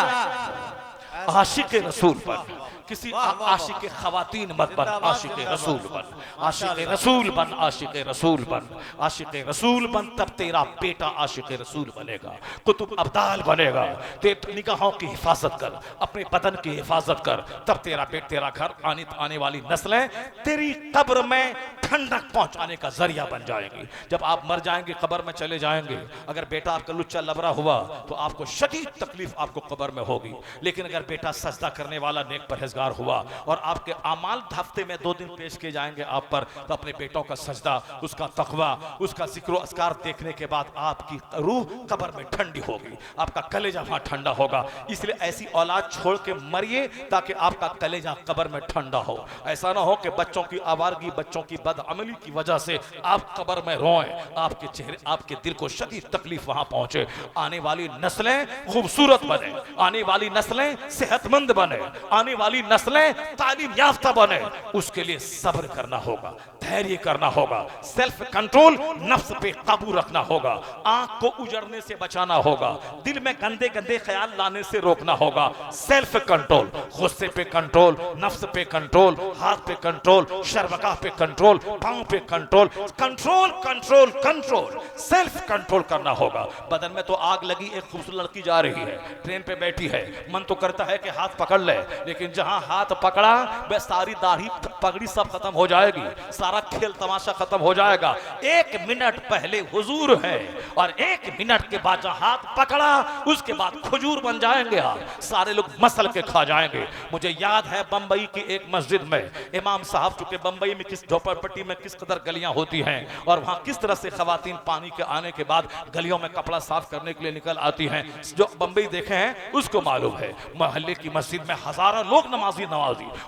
आशिक रसूल बन, किसी आशिक खवातीन मत बन, आशिक रसूल बन, आशिक रसूल बन, आशिक रसूल बन, आशिक रसूल बन, तब तेरा बेटा आशिक रसूल बनेगा, कुतुब अब्दाल बनेगा। निगाहों की हिफाजत कर, अपने बदन की हिफाजत कर, तब तेरा घर आने वाली नस्लें तेरी कब्र में ठंडक पहुंचाने का जरिया बन जाएंगी। जब आप मर जाएंगे, कब्र में चले जाएंगे, अगर बेटा आपका लुच्चा लबरा हुआ तो आपको शदीद तकलीफ आपको कब्र में होगी, लेकिन अगर बेटा सजदा करने वाला नेक परहेजगार हुआ और आपके अमाल हफ्ते में 2 दिन पेश किए जाएंगे आप पर, तो अपने बेटों का सजदा, उसका तकवा, उसका जिक्र अस्कार देखने के बाद आपकी रूह कब्र में ठंडी होगी, आपका कलेजा वहां ठंडा होगा। इसलिए ऐसी औलाद छोड़ के मरिए ताकि आपका कलेजा कब्र में ठंडा हो। ऐसा ना हो कि बच्चों की आवारगी, बच्चों की बदअमली की वजह से आप कब्र में रोएं, आपके चेहरे, आपके दिल को शदीद तकलीफ वहां पहुंचे। आने वाली नस्लें खूबसूरत बने, आने वाली नस्लें सेहतमंद बने, आने वाली नस्लें तालीम याफ्ता बने, उसके लिए सब्र करना होगा, धैर्य करना होगा, सेल्फ कंट्रोल, नफ्स पे काबू रखना होगा, आंख को उजड़ने से बचाना होगा, दिल में गंदे गंदे ख्याल लाने से रोकना होगा, सेल्फ कंट्रोल, गुस्से पे कंट्रोल, नफ्स पे कंट्रोल, हाथ पे कंट्रोल, शर्मगाह पे कंट्रोल, पांव पे control, control control control, self control करना होगा। बदन में तो आग लगी, एक खूबसूरत लड़की जा रही है, ट्रेन पे बैठी है, मन तो करता है कि हाथ पकड़ ले, लेकिन जहां हाथ पकड़ा वह सारी दाढ़ी पगड़ी सब खत्म हो जाएगी, सारा खेल तमाशा खत्म हो जाएगा। 1 मिनट पहले हुजूर है और 1 मिनट के बाद जहां हाथ पकड़ा उसके बाद खजूर बन जाएंगे आप, सारे लोग मसल के खा जाएंगे। मुझे याद है बंबई की एक मस्जिद में इमाम साहब, चूंकि बंबई में किस झोपड़पट्टी में किस कदर गलियां होती हैं और वहां किस तरह से खवातीन पानी के आने के बाद गलियों में कपड़ा साफ करने के लिए निकल आती हैं, जो बंबई देखे हैं उसको मालूम है। मोहल्ले की मस्जिद में हजारों लोग नमाजी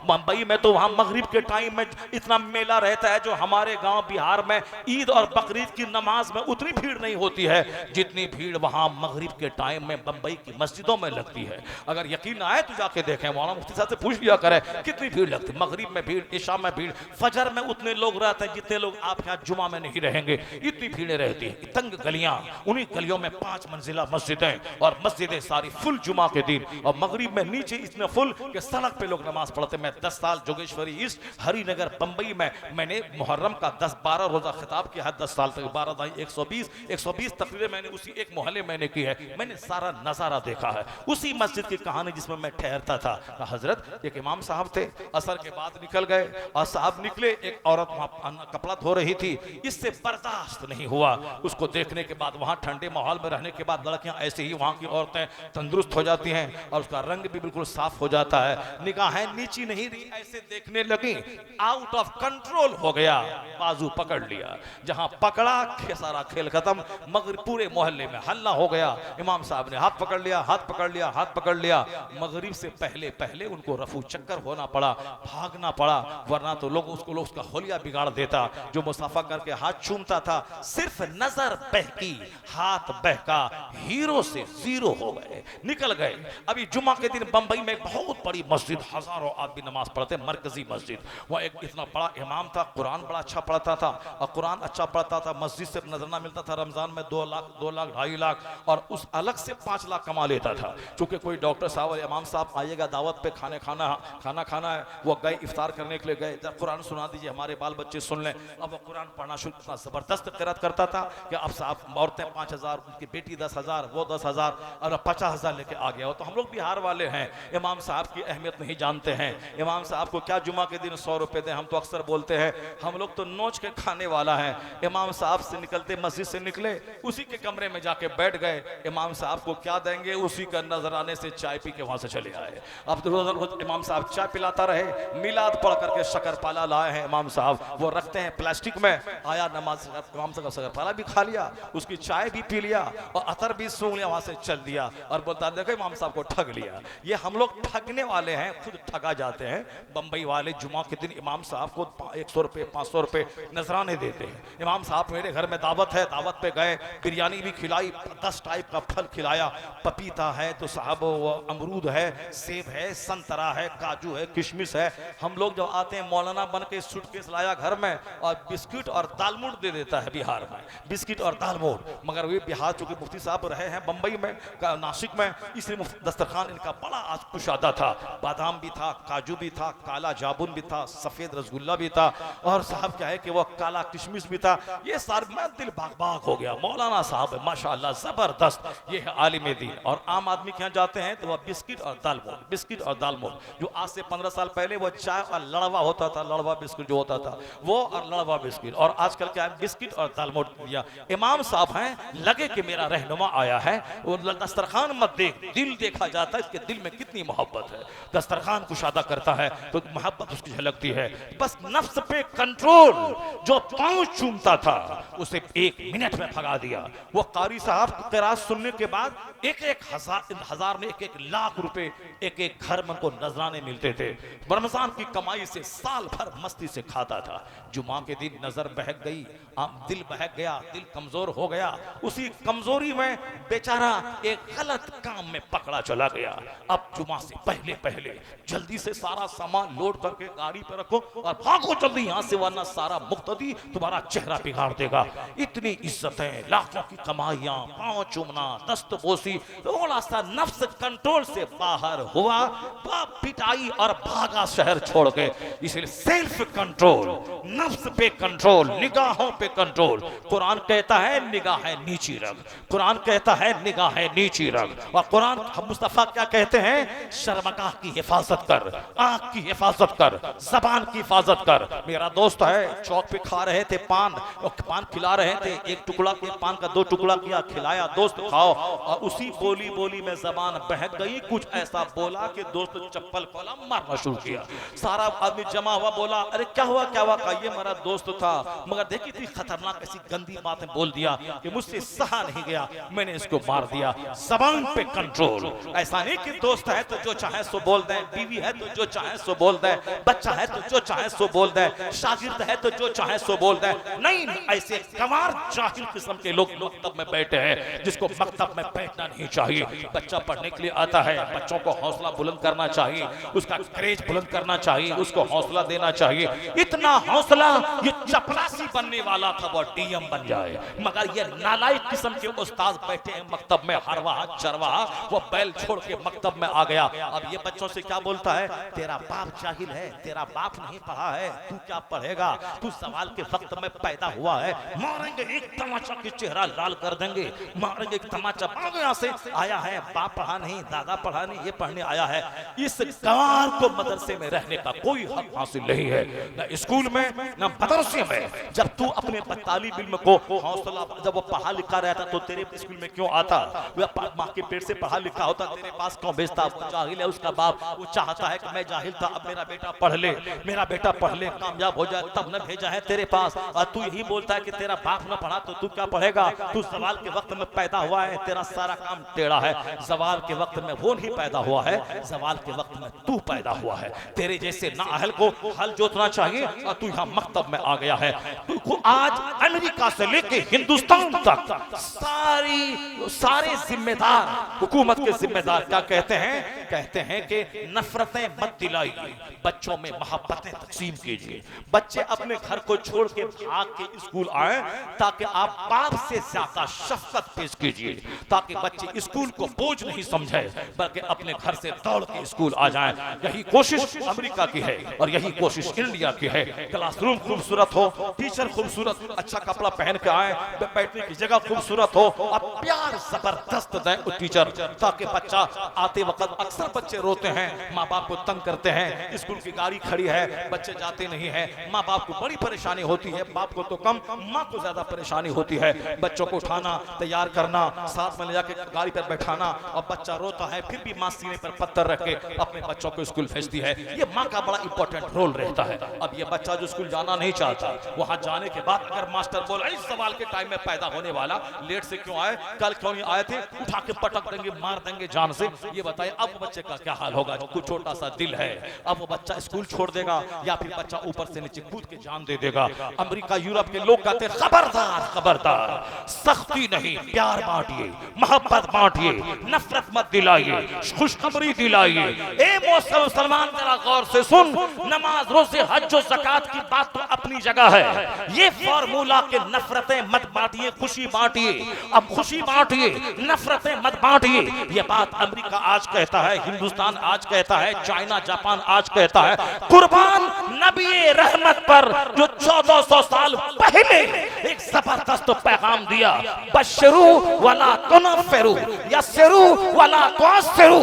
बंबई में तो वहां मगरिब के टाइम में इतना मेला रहता है, जो हमारे गांव बिहार में ईद और बकरीद की नमाज में उतनी भीड़ नहीं होती है जितनी भीड़ वहां मगरिब के टाइम में बंबई की मस्जिदों में लगती है। अगर यकीन आए तो जाके देखें, मौलाना मुफ्ती साहब से पूछ लिया करें कितनी भीड़ लगती है। मगरिब में भीड़, इशा में भीड़, फजर में उतने लोग रहते हैं जितने लोग आप यहाँ जुमा में नहीं रहेंगे, इतनी भीड़ें रहती है। तंग गलियां, उन्हीं गलियों में 5 मंजिला मस्जिदें और मस्जिदें सारी फुल जुमा के दिन, और मगरिब में नीचे इतने फुल कि सड़क पे लोग नमाज पढ़ते। मैं 10 साल जोगेश्वरी ईस्ट हरिनगर बंबई में मैंने मुहर्रम का 10-12 रोजा खिताब किया है, 10 साल तक 12 दाई 120 तकरीरें मैंने उसी एक मोहल्ले मैंने की है। मैंने सारा नजारा देखा है, उसी मस्जिद की कहानी जिसमें मैं ठहरता था। हजरत एक इमाम साहब थे, असर के बाद निकल गए और साहब निकले, एक औरत वहां कपड़ा धो रही थी, इससे बर्दाश्त नहीं हुआ। उसको देखने के बाद, वहां ठंडे माहौल में रहने के बाद लड़कियां ऐसे ही वहां की औरतें तंदुरुस्त हो जाती हैं और उसका रंग भी बिल्कुल साफ हो जाता है, निगाहें नीची नहीं रही, ऐसे देखने लगी, आउट ऑफ कंट्रोल हो गया, बाजू पकड़ लिया, जहां पकड़ा सारा खेल खत्म। मगर पूरे मोहल्ले में हल्ला हो गया, इमाम साहब ने हाथ पकड़ लिया, हाथ पकड़ लिया, हाथ पकड़ लिया। मगरिब से पहले पहले उनको रफू चक्कर होना पड़ा, भागना पड़ा, वरना तो लोग उसका होलिया बिगाड़ देता। जो मुसाफा करके हाथ चूमता था, सिर्फ नजर बहकी, हाथ बहका, हीरो से जीरो हो गए, निकल गए। अभी जुमा के दिन बंबई में बहुत बड़ी मस्जिद, हजारों आदमी नमाज पढ़ते, मरकजी मस्जिद, वह एक इतना बड़ा इमाम था, कुरान बड़ा अच्छा पढ़ता था और कुरान अच्छा पढ़ता था, मस्जिद से नजराना मिलता था रमजान में 2 लाख 2.5 लाख, और उस अलग से 5 लाख कमा लेता था। चूंकि कोई डॉक्टर साहब और इमाम साहब आइएगा दावत पे, खाना खाना है, वो गए इफ्तार करने के लिए गए, जब कुरान सुना दीजिए हमारे बाल बच्चे सुन लें। अब वो कुरान पढ़ना शुरू, इतना जबरदस्त किरात करता था कि अब साहब औरतें 5000, उनकी बेटी 10,000, वो 10,000 और 50,000 लेके आ गया हो। तो हम लोग बिहार वाले हैं, इमाम साहब की अहमियत नहीं जानते हैं। इमाम साहब को क्या जुमा के दिन 100 रुपए दें, हम तो अक्सर बोलते हैं, हम लोग तो नोच के खाने वाला है। इमाम साहब से निकलते, मस्जिद से निकले, उसी के कमरे में जाके बैठ गए, इमाम साहब को क्या देंगे, उसी का नजराने से चाय पी के वहां से चले आए। अब तो रोज इमाम साहब चाय पिलाता रहे। मिलाद पढ़ करके शक्करपाला लाए हैं इमाम साहब, वो रखते हैं प्लास्टिक में, आया नमाज इमाम साहब शक्करपाला भी खा लिया, उसकी चाय भी पी लिया और अतर भी सूंघ लिया, वहां से चल दिया और बोलता देखो इमाम साहब को ठग लिया। ये हम लोग ठगने वाले हैं, खुद ठगा जाते हैं। बंबई वाले जुमा के दिन इमाम साहब को 100 रुपए 500 रुपए नजराने देते हैं। इमाम साहब मेरे घर में दावत है, दावत पे गए, बिरयानी भी खिलाई, 10 टाइप का फल खिलाया, पपीता है तो साहब वो अमरूद है, सेब है, संतरा है, काजू है, किशमिश है। हम लोग जब आते हैं, मौलाना बन के सूटकेस लाया घर में और बिस्किट और दालमोट दे देता है बिहार में, बिस्किट और दालमोट। मगर वे बिहार चूंकि मुफ्ती साहब रहे हैं बंबई में, नासिक में, इसलिए दस्तरखान इनका बड़ा आज कुशादा था, बादाम भी था, काजू भी था, काला जामुन भी था, सफेद रसगुल्ला भी था और साहब क्या है कि वो काला किशमिश भी था। ये सारा मैं दिल बाग बाग हो गया। मौलाना साहब माशाअल्लाह जबरदस्त, ये है आलिम दीन। और आम आदमी के यहाँ जाते हैं तो वह बिस्किट और दालमोट, बिस्किट और दालमोट, जो आज से 15 साल पहले वो चाय और लड़वा होता था, लड़वा बिस्किट जो होता था वो, और लड़वा बिस्किट, और आजकल क्या है बिस्किट और दालमोट दिया। इमाम साहब हैं, लगे कि मेरा रहनुमा आया है, वो दस्तरखान मत देख, दिल देखा जाता है, इसके दिल में कितनी मोहब्बत है। दस्तरखान कुशादा करता है तो मोहब्बत उसकी झलकती है। बस नफ्स पे कंट्रोल, जो पांव चूमता था उसे 1 मिनट में भगा दिया। वो कारी साहब क़िरात सुनने के बाद एक हजार में एक लाख रुपए एक घर में को नजराने मिलते थे। रमजान की कमाई से साल भर मस्ती से खाता था। जुमा के दिन नजर बहक गई, दिल बहक गया, दिल कमजोर हो गया। उसी कमजोरी में बेचारा एक गलत काम में पकड़ा चला गया। अब जुमा से पहले पहले जल्दी से सारा सामान लोड करके गाड़ी पे रखो और भागो जल्दी यहाँ से, वरना सारा मुक्तदी तुम्हारा चेहरा बिगाड़ देगा। इतनी इज्जतें, लाखों की कमाइयां, पांव चूमना, दस्तबोसी, थोड़ा सा नफ्स कंट्रोल से बाहर हुआ, पिटाई और भागा शहर छोड़ के। इसलिए सेल्फ कंट्रोल, नफ्स पे कंट्रोल, निगाहों पे कंट्रोल। कुरान कहता है निगाहें नीची रख, कुरान कहता है निगाहें नीची रख। और कुरान मुस्तफा क्या कहते हैं? शर्मगाह की हिफाजत कर, आंख की हिफाजत कर, जबान की हिफाजत कर। मेरा दोस्त है, चौक पे खा रहे थे पान, पान खिला रहे थे, एक टुकड़ा के पान का 2 टुकड़ा किया, खिलाया, दोस्त खाओ, और उसी बोली बोली में जबान बहक गई। कुछ ऐसा बोला कि दोस्त चप्पल खोला, मारना शुरू किया। सारा आदमी जमा हुआ, बोला अरे क्या हुआ क्या हुआ? का ये मेरा दोस्त था, मगर देखी थी खतरनाक ऐसी गंदी बातें बोल दिया कि मुझसे सहा नहीं गया, मैंने इसको मार दिया। जबान पे कंट्रोल। ऐसा नहीं कि दोस्त है तो जो चाहे सो बोल दे, बीवी है तो जो चाहे सो बोल दे, बच्चा है तो जो चाहे सो बोल दे, शागिर्द है तो जो चाहे सो बोल दे। नहीं, ऐसे गंवार जाहिल किस्म के लोग मकतब में बैठे हैं जिसको मकतब में बैठना नहीं चाहिए। बच्चा पढ़ने के लिए आता है, बच्चों को हौसला बुलंद करना चाहिए, उसका करेज बुलंद करना चाहिए, उसको हौसला देना चाहिए। इतना हौसला, ये चपरासी बनने वाला था वो डीएम बन जाए, मगर ये नालायक किस्म के उस्ताद बैठे हैं मकतब में, हरवाहा चरवाहा, वो बैल छोड़ के मकतब में आ गया। अब ये बच्चों से क्या बोलता है? तेरा बाप जाहिल है, तेरा बाप नहीं पढ़ा है, तू क्या पढ़ेगा? तू सवाल के वक्त में पैदा हुआ है, मारेंगे एक तमाचा के चेहरा लाल कर देंगे, मारेंगे एक तमाचा। यहाँ से आया है, बाप पढ़ा नहीं, दादा पढ़ा नहीं, ये पढ़ने आया है। इस गंवार को मदरसे में रहने का कोई हक हासिल नहीं है, न स्कूल में न मदरसे में। जब तू अपने तालिब इल्म को हौसला, जब वो पढ़ा लिखा रहता तो तेरे स्कूल में क्यों आता? वह माँ के पेट से पढ़ा लिखा होता, तेरे पास क्यों भेजता? वो जाहिल है, उसका बाप वो चाहता है कि मैं जाहिल था, अब मेरा बेटा पढ़ ले, मेरा बेटा पढ़ ले, कामयाब हो जाए, तब न भेजा है तेरे पास। और तू यही बोलता है कि तेरा बाप न पढ़ा तो तू क्या पढ़ेगा? तू सवाल के वक्त में पैदा हुआ है, तेरा सारा काम टेढ़ा है। सवाल के वक्त में वो नहीं पैदा हुआ है, सवाल के वक्त में तू पैदा हुआ है। तेरे जैसे नाअहल को हल जोतना चाहिए और तू यहाँ मकतब में आ गया है। तू आज अमेरिका से लेके हिंदुस्तान तक सारे जिम्मेदार, हुकूमत के जिम्मेदार क्या कहते हैं? कहते हैं कि नफरतें मत दिलाइए, बच्चों में मोहब्बतें तकसीम कीजिए। बच्चे अपने घर को छोड़ के भाग के स्कूल आए ताकि आप बाप से ज्यादा शफकत पेश कीजिए, ताकि बच्चे स्कूल को बोझ नहीं समझे बल्कि अपने घर से दौड़ के स्कूल आ जाएं। यही कोशिश अमेरिका की है और यही कोशिश इंडिया की है। क्लासरूम खूबसूरत हो, टीचर खूबसूरत, अच्छा कपड़ा पहन के आए, बैठने की जगह खूबसूरत हो, और प्यार जबरदस्त दें उस टीचर, ताकि बच्चा आते वक्त, अक्सर बच्चे रोते हैं, माँ बाप को तंग करते हैं, स्कूल की गाड़ी खड़ी है, बच्चे जाते नहीं है, माँ बाप को बड़ी परेशानी होती है, बाप को तो कम, माँ को ज्यादा परेशानी होती है। बच्चों को उठाना, तैयार करना, साथ में ले जाके गाड़ी पर बैठाना, और बच्चा रोता है फिर भी माँ सीने पर पत्थर रख के अपने बच्चों को स्कूल भेजती है। ये माँ का बड़ा इंपॉर्टेंट रोल रहता है। अब ये बच्चा जो स्कूल जाना नहीं चाहता, वहां जाने के बाद अगर मास्टर बोला इस सवाल के टाइम में पैदा होने वाला, लेट से क्यों आए, कल क्यों नहीं आए थे, उठा के पटक देंगे, मार देंगे जान से। ये बताइए अब बच्चे का क्या हाल होगा? कुछ छोटा सा दिल है, अब वो बच्चा स्कूल छोड़ देगा या फिर बच्चा ऊपर से नीचे कूद के जान दे देगा। अमेरिका, यूरोप के लोग कहते हैं खबरदार खबरदार, सख्ती नहीं, प्यार बांटिए, मोहब्बत बांटिए, नफरत मत दिलाइए, खुशखबरी दिलाइए। ए मुसलमान जरा गौर से सुन, नमाज, रोजे, हज और ज़कात की बात तो अपनी जगह है। ये फार्मूला के नफरतें मत बांटिए, खुशी बांटिए। अब खुशी बांटिए, नफरतें मत बांटिए। ये बात अमेरिका आज कहता है, हिंदुस्तान आज कहता है, चाइना, जापान आज कहता है। कुर्बान नबी रहमत पर जो 1400 साल पहले एक जबरदस्त पैगाम दिया, बशरू वला तुनफिरू यस्सिरू वला तुअस्सिरू।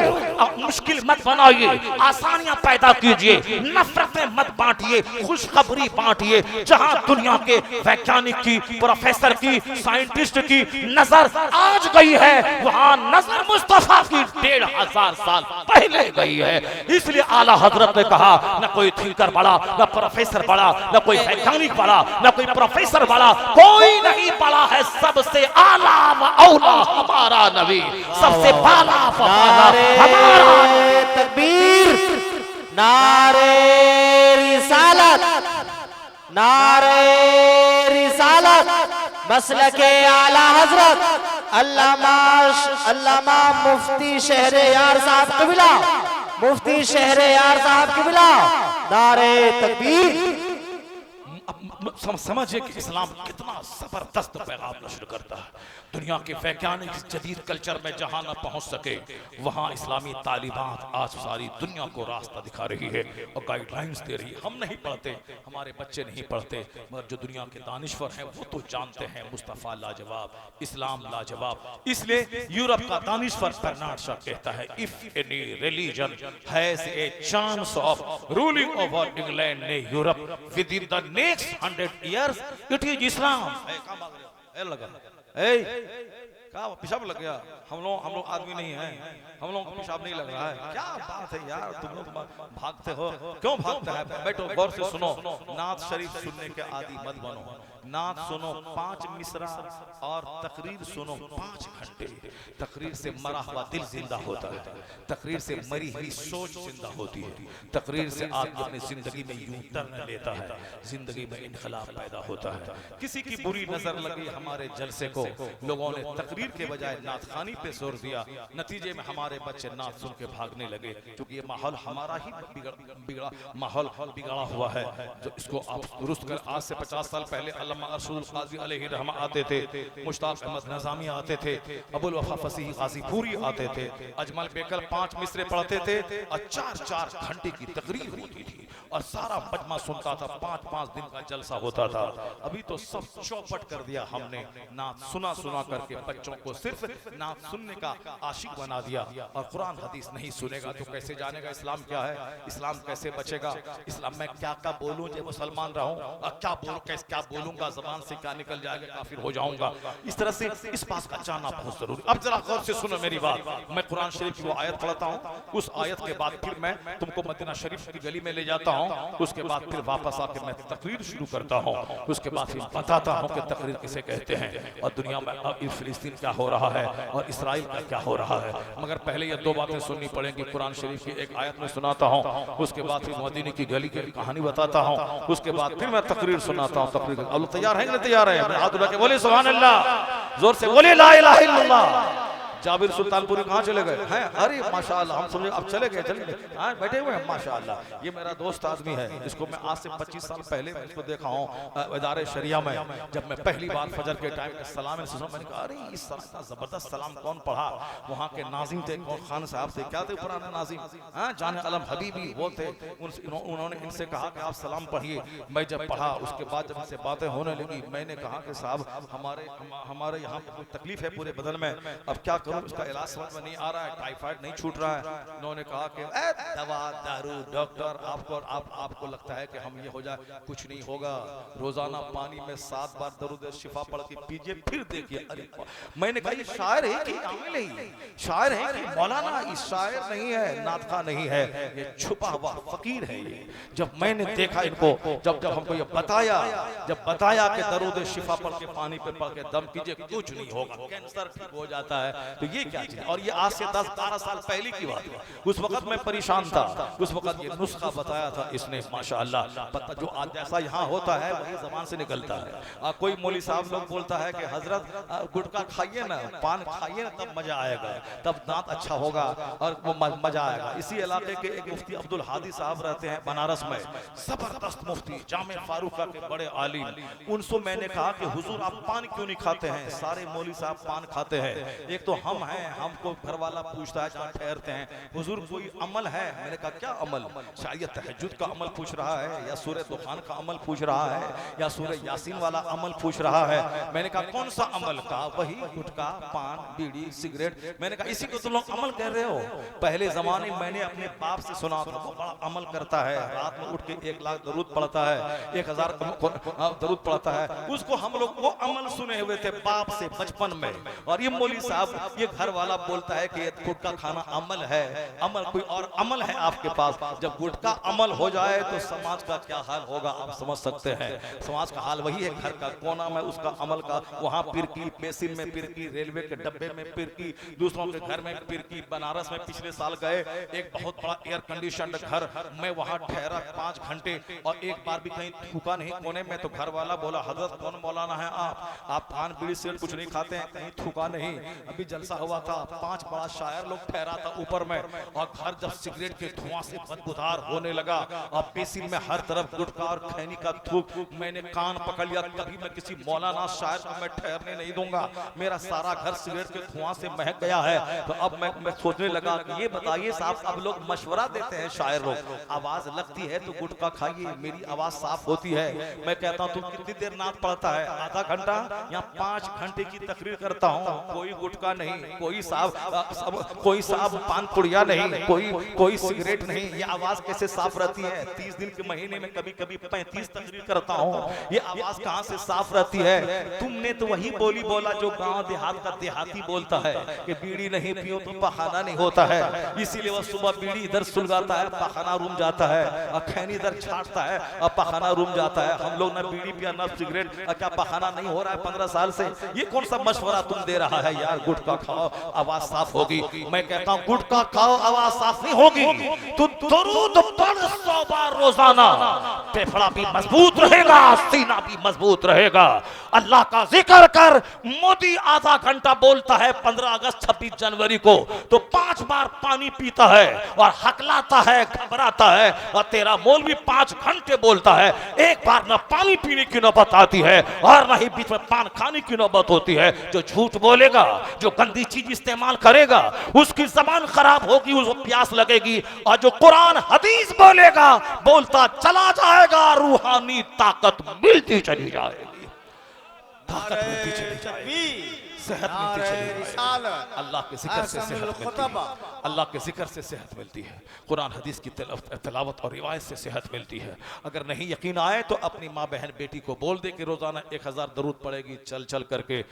मुश्किल मत बनाइए, आसानियां पैदा कीजिए, नफरतें मत बांटिए, खुशखबरी बांटिए। जहां दुनिया के वैज्ञानिक की, प्रोफेसर की, साइंटिस्ट की नजर आज गई है, वहां नजर मुस्तफा की 1500 साल पहले गई है। इसलिए आला हजरत ने कहा, न कोई थिंकर बड़ा, न प्रोफेसर बड़ा, न कोई वैज्ञानिक बड़ा, न कोई प्रोफेसर बड़ा, कोई नहीं बड़ा है, सबसे आला व औला हमारा नबी, सबसे बाला व बाला हमारा। तकबीर, नारे रिसालत, नारे रिसालत, मसलके आला हजरत अल्लामा मुफ्ती शहरे यार साहब किबला, मुफ्ती शहरे यार साहब किबला, नारे तकबीर। समझिए कि इस्लाम कितना जबरदस्त पैगाम नश्र करता है। दुनिया के वैज्ञानिक जदीद कल्चर में जहां न पहुंच सके, वहां इस्लामी तालीमात आज सारी दुनिया को रास्ता दिखा रही है और गाइडलाइंस दे रही है। हम नहीं पढ़ते, हमारे बच्चे नहीं पढ़ते, मगर जो दुनिया के दानिश्वर हैं वो तो जानते हैं मुस्तफ़ा लाजवाब, इस्लाम लाजवाब। इसलिए यूरोप का दानिश्वर बर्नार्ड शॉ कहता है, if any religion has a chance of ruling over England ने यूरोप विद इन द नेक्स्ट 100 years, it is Islam। क्या पेशाब लग गया? हम लोग आदमी नहीं हैं, हम लोग को पेशाब नहीं लग रहा है। क्या बात है यार, तुम लोग भागते हो, क्यों भागते हैं? बैठो गौर से सुनो, नात शरीफ सुनने के आदि मत बनो। नात सुनो 5 मिसरा और तकरीर सुनो 5 घंटे। तकरीर से मरा हुआ दिल जिंदा होता है, तकरीर से मरी हुई सोच जिंदा होती है, तकरीर से आदमी अपनी जिंदगी में यूं टर्न लेता है, जिंदगी में इनकलाब पैदा होता है। किसी की बुरी नजर लगी हमारे जलसे को, लोगों ने तकरीर के बजाय नात खानी पे जोर दिया, नतीजे में हमारे बच्चे नात सुन के भागने लगे। क्योंकि ये माहौल हमारा ही बिगड़ा माहौल बिगड़ा हुआ है। जो इसको आप दुरुस्त कर, आज से 50 साल पहले अल्लामा अरशद काज़ी अलैहि रहमा आते थे, मुश्ताक अहमद नज़ामी आते थे, अबुल वफा फसीह गाज़ीपुरी आते थे, अजमल बेकल 5 मिसरे पढ़ते थे और 4-4 घंटे की तकरीर होती थी और सारा मजमा सुनता था। 5-5 दिन का जलसा होता था। अभी तो सब चौपट कर दिया हमने, नात सुना करके बच्चों को सिर्फ नात सुनने का आशिक बना दिया। और कुरान हदीस नहीं सुनेगा तो कैसे जानेगा इस्लाम क्या है, इस्लाम कैसे बचेगा? इस्लाम में क्या बोलूं जो मुसलमान रहूं, और क्या बोलूंगा जबान से क्या निकल जाएगा, काफिर हो जाऊंगा। इस तरह से इस बात का जानना बहुत जरूरी। अब जरा गौर से सुनो मेरी बात। मैं कुरान शरीफ की वो आयत पढ़ता हूँ, उस आयत के बाद फिर मैं तुमको मदीना शरीफ की गली में ले जाता हूँ, उसके बाद फिर वापस आके मैं तकरीर शुरू करता हूँ, उसके बाद फिर बताता हूँ कि तकरीर किसे कहते हैं और दुनिया में फिलिस्तीन क्या हो रहा है और इसराइल का क्या हो रहा है। मगर पहले ये 2 बातें सुननी पड़ेंगी। कुरान शरीफ की एक आयत में सुनाता हूँ, उसके बाद फिर मदीने की गली की कहानी बताता हूँ, उसके बाद फिर मैं तकरीर सुनाता हूँ। तकरीर अब तैयार है, तैयार है? हाथ उठा के बोले सुभान अल्लाह, जोर से बोले ला इलाहा इल्लल्लाह। जाबिर सुल्तानपुरी कहाँ चले गए हैं? अरे माशाअल्लाह, हम समझे अब चले गए। हाँ बैठे हुए हैं माशाअल्लाह। ये मेरा दोस्त आदमी है, इसको मैं आज से 25 साल पहले मैं इसको देखा हूँ इदारे शरिया में। जब मैं पहली बार फजर के टाइम सलाम मैंने कहा अरे इस जबरदस्त सलाम कौन पढ़ा? वहाँ के नाजिम थे, खान साहब थे, क्या थे पुराने नाजिम, हाँ जाने अलम हबीबी वो थे। उन्होंने इनसे कहा कि आप सलाम पढ़िए। मैं जब पढ़ा उसके बाद जब इनसे बातें होने लगी, मैंने कहा कि साहब हमारे यहाँ तकलीफ है पूरे बदन में, अब क्या करूं, उसका इलाज समझ में नहीं आ रहा है, टाइफाइड नहीं छूट रहा है। उन्होंने कहा कि दवा दारू डॉक्टर आपको लगता है कि हम ये हो जाए, कुछ नहीं होगा। रोजाना पानी में 7 बार दरूद शिफा पढ़ के पीजिए, फिर देखिए। अरे मैंने कहा ये शायर है कि आमिल है? शायर है कि मौलाना? इस शायर नहीं है, नातखा नहीं है, ये छुपा हुआ फकीर है ये। जब मैंने देखा इनको, जब हमको ये बताया कि दरूद शिफा पढ़ के पानी पे पढ़ के दम कीजिए, कुछ नहीं होगा, कैंसर ठीक हो जाता है। तो ये क्या चीज? और ये आज से 10-12 साल पहले की बात है। उस वक्त मैं परेशान था, उस वक्त ये नुस्खा बताया था इसने माशाअल्लाह। पता जो आज जैसा यहाँ होता है वही जबान से निकलता है। कोई मौली साहब लोग बोलता है कि हजरत गुटखा खाइए ना, पान खाइए ना, तब मजा आएगा, तब दांत अच्छा होगा और वो मजा आएगा। इसी इलाके के एक मुफ्ती अब्दुल हादी साहब रहते हैं बनारस में, जबरदस्त मुफ्ती, जामे फारूका के बड़े आलिम। उनसे मैंने कहा कि हुजूर आप पान क्यों नहीं खाते हैं? सारे मौली साहब पान खाते हैं। एक तो हम हैं, हमको घर वाला पूछता है जहाँ ठहरते हैं, हुजूर कोई अमल है? मैंने कहा क्या अमल? शायद तहज्जुद का अमल पूछ रहा है, या सूरह दुखान का अमल पूछ रहा है, या सूरह यासीन वाला अमल पूछ रहा है। मैंने कहा कौन सा अमल? का वही गुटखा, पान, बीड़ी, सिगरेट। मैंने कहा इसी को तुम लोग अमल कह रहे हो? पहले जमाने में मैंने अपने बाप से सुना था, वो बड़ा अमल करता है, रात में उठ के 1 लाख दरूद पढ़ता है, 1000 दरूद पढ़ता है। उसको हम लोग वो अमल सुने हुए थे बाप से बचपन में। और ये मौलवी साहब, ये घर वाला बोलता है कि गुटखा खाना अमल है। अमल कोई और अमल है आपके पास? जब गुटखा अमल हो जाए तो समाज का क्या हाल होगा आप समझ सकते हैं। समाज का हाल वही है, घर का कोना में उसका अमल का, वहां पिरकी, बेसिन में पिरकी, रेलवे के डब्बे में पिरकी, दूसरों के घर में पिरकी। बनारस में पिछले साल गए, एक बहुत बड़ा एयर कंडीशन घर, मैं वहां ठहरा 5 घंटे और एक बार भी कहीं थूका नहीं कोने में। तो घर वाला बोला हजरत कौन मौलाना है आप पान बीड़ी से कुछ नहीं खाते हैं, कहीं थूका नहीं? अभी जलसा हुआ था, 5 बड़ा शायर लोग ठहरा था ऊपर में, और घर जब सिगरेट के धुआं से बदबूदार होने लगा और बेसिन में हर तरफ गुटखा और खैनी का थूक, मैंने कान पकड़ लिया, कभी मैं किसी मौलाना शायर को मैं ठहरने नहीं दूंगा। मेरा सारा घर सिगरेट के धुआं से महक गया है। तो अब मैं सोचने लगा कि ये बताइए साहब, अब लोग मशवरा देते हैं शायर लोग, आवाज लगती है तो गुटखा खाइए, मेरी आवाज साफ होती है। मैं कहता हूँ तुम कितनी देर नात पढ़ता है? आधा घंटा। यहाँ 5 घंटे की तकरीर करता हूँ, कोई गुटखा नहीं, कोई साहब पान पुड़िया नहीं, कोई सिगरेट नहीं। ये आवाज कैसे साफ रहती है? 30 दिन के महीने में कभी 35 तकरीर करता हूँ, ये आवाज कहाँ से साफ रहती है? तुमने तो वही बोली बोला जो गांव देहात का देहाती बोलता है कि बीड़ी नहीं पियो तो पखाना नहीं होता है। इसीलिए वो सुबह बीड़ी इधर सुलगाता है, पखाना रूम जाता है, और खैनी इधर छाटता है और पखाना रूम जाता है। हम लोग ना बीड़ी पिया ना सिगरेट, क्या पखाना नहीं हो रहा है 15 साल से? ये कौन सा मशवरा तुम दे रहा है यार? गुटखा खाओ आवाज साफ होगी। मैं कहता हूँ गुटखा खाओ आवाज साफ नहीं होगी तो दरूद पढ़ 100 बार रोजाना, फेफड़ा भी मजबूत रहेगा, सीना भी मजबूत रहेगा। अल्लाह का जिक्र कर। मोदी आधा घंटा बोलता है 15 अगस्त 26 जनवरी को, तो 5 बार पानी पीता है और हकलाता है, घबराता है। और तेरा मौलवी 5 घंटे बोलता है, एक बार न पानी पीने की नौबत आती है और न ही बीच में पान खाने की नौबत होती है। जो झूठ बोलेगा, जो गंदी चीज इस्तेमाल करेगा, उसकी जबान खराब होगी, उसको प्यास लगेगी। और जो कुरान हदीस बोलेगा, बोलता चला जाएगा, रूहानी ताकत मिलती चली जाएगी, ताकत मिलती चली जाएगी, सेहत मिलती चली जाएगी। अल्लाह के जिक्र से सेहत मिलती है, अल्लाह के जिक्र से सेहत मिलती है, कुरान हदीस की तिलावत और रिवायत से सेहत मिलती है। अगर नहीं यकीन आए तो अपनी माँ बहन बेटी को बोल दे कि रोजाना 1000 दरूद पड़ेगी, चल चल करके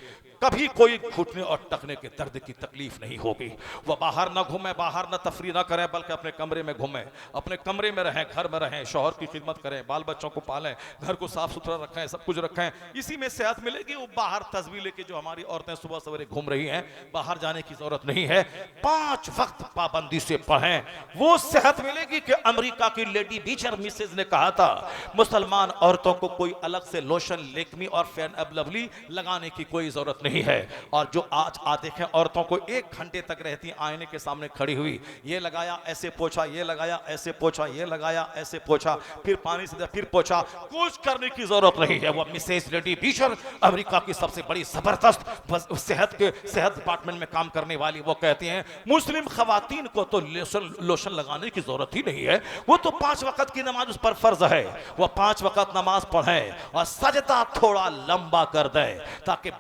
कभी कोई घुटने और टखने के दर्द की तकलीफ नहीं होगी। वह बाहर ना घूमे, बाहर ना तफरी ना करें, बल्कि अपने कमरे में घूमें, अपने कमरे में रहें, घर में रहें, शौहर की खिदमत करें, बाल बच्चों को पालें, घर को साफ सुथरा रखें, सब कुछ रखें, इसी में सेहत मिलेगी। वो बाहर तस्वीर लेके जो हमारी औरतें सुबह सवेरे घूम रही हैं, बाहर जाने की जरूरत नहीं है। 5 वक्त पाबंदी से पढ़ें, वो सेहत मिलेगी। कि अमेरिका की लेडी बीचर मिसेज ने कहा था, मुसलमान औरतों को कोई अलग से लोशन, लेकमी और फेयर एंड लवली लगाने की कोई जरूरत नहीं है। और जो आज देखें औरतों को 1 घंटे तक रहती आईने के सामने खड़ी हुई, ये लगाया ऐसे पोछा, ये लगाया ऐसे पोछा, ये लगाया ऐसे पोछा, फिर पानी से फिर पोछा, कुछ करने की जरूरत नहीं है। वो मिसेज लेडी बीचर, अमेरिका की सबसे बड़ी जबरदस्त सेहत डिपार्टमेंट में काम करने वाली, वो कहती हैं मुस्लिम खवातीन को तो लोशन लगाने की जरूरत ही नहीं है, वो तो 5 वक्त की नमाज उस पर फर्ज है, वो 5 वक्त नमाज पढ़े और सजदा थोड़ा लंबा कर दे, ताकि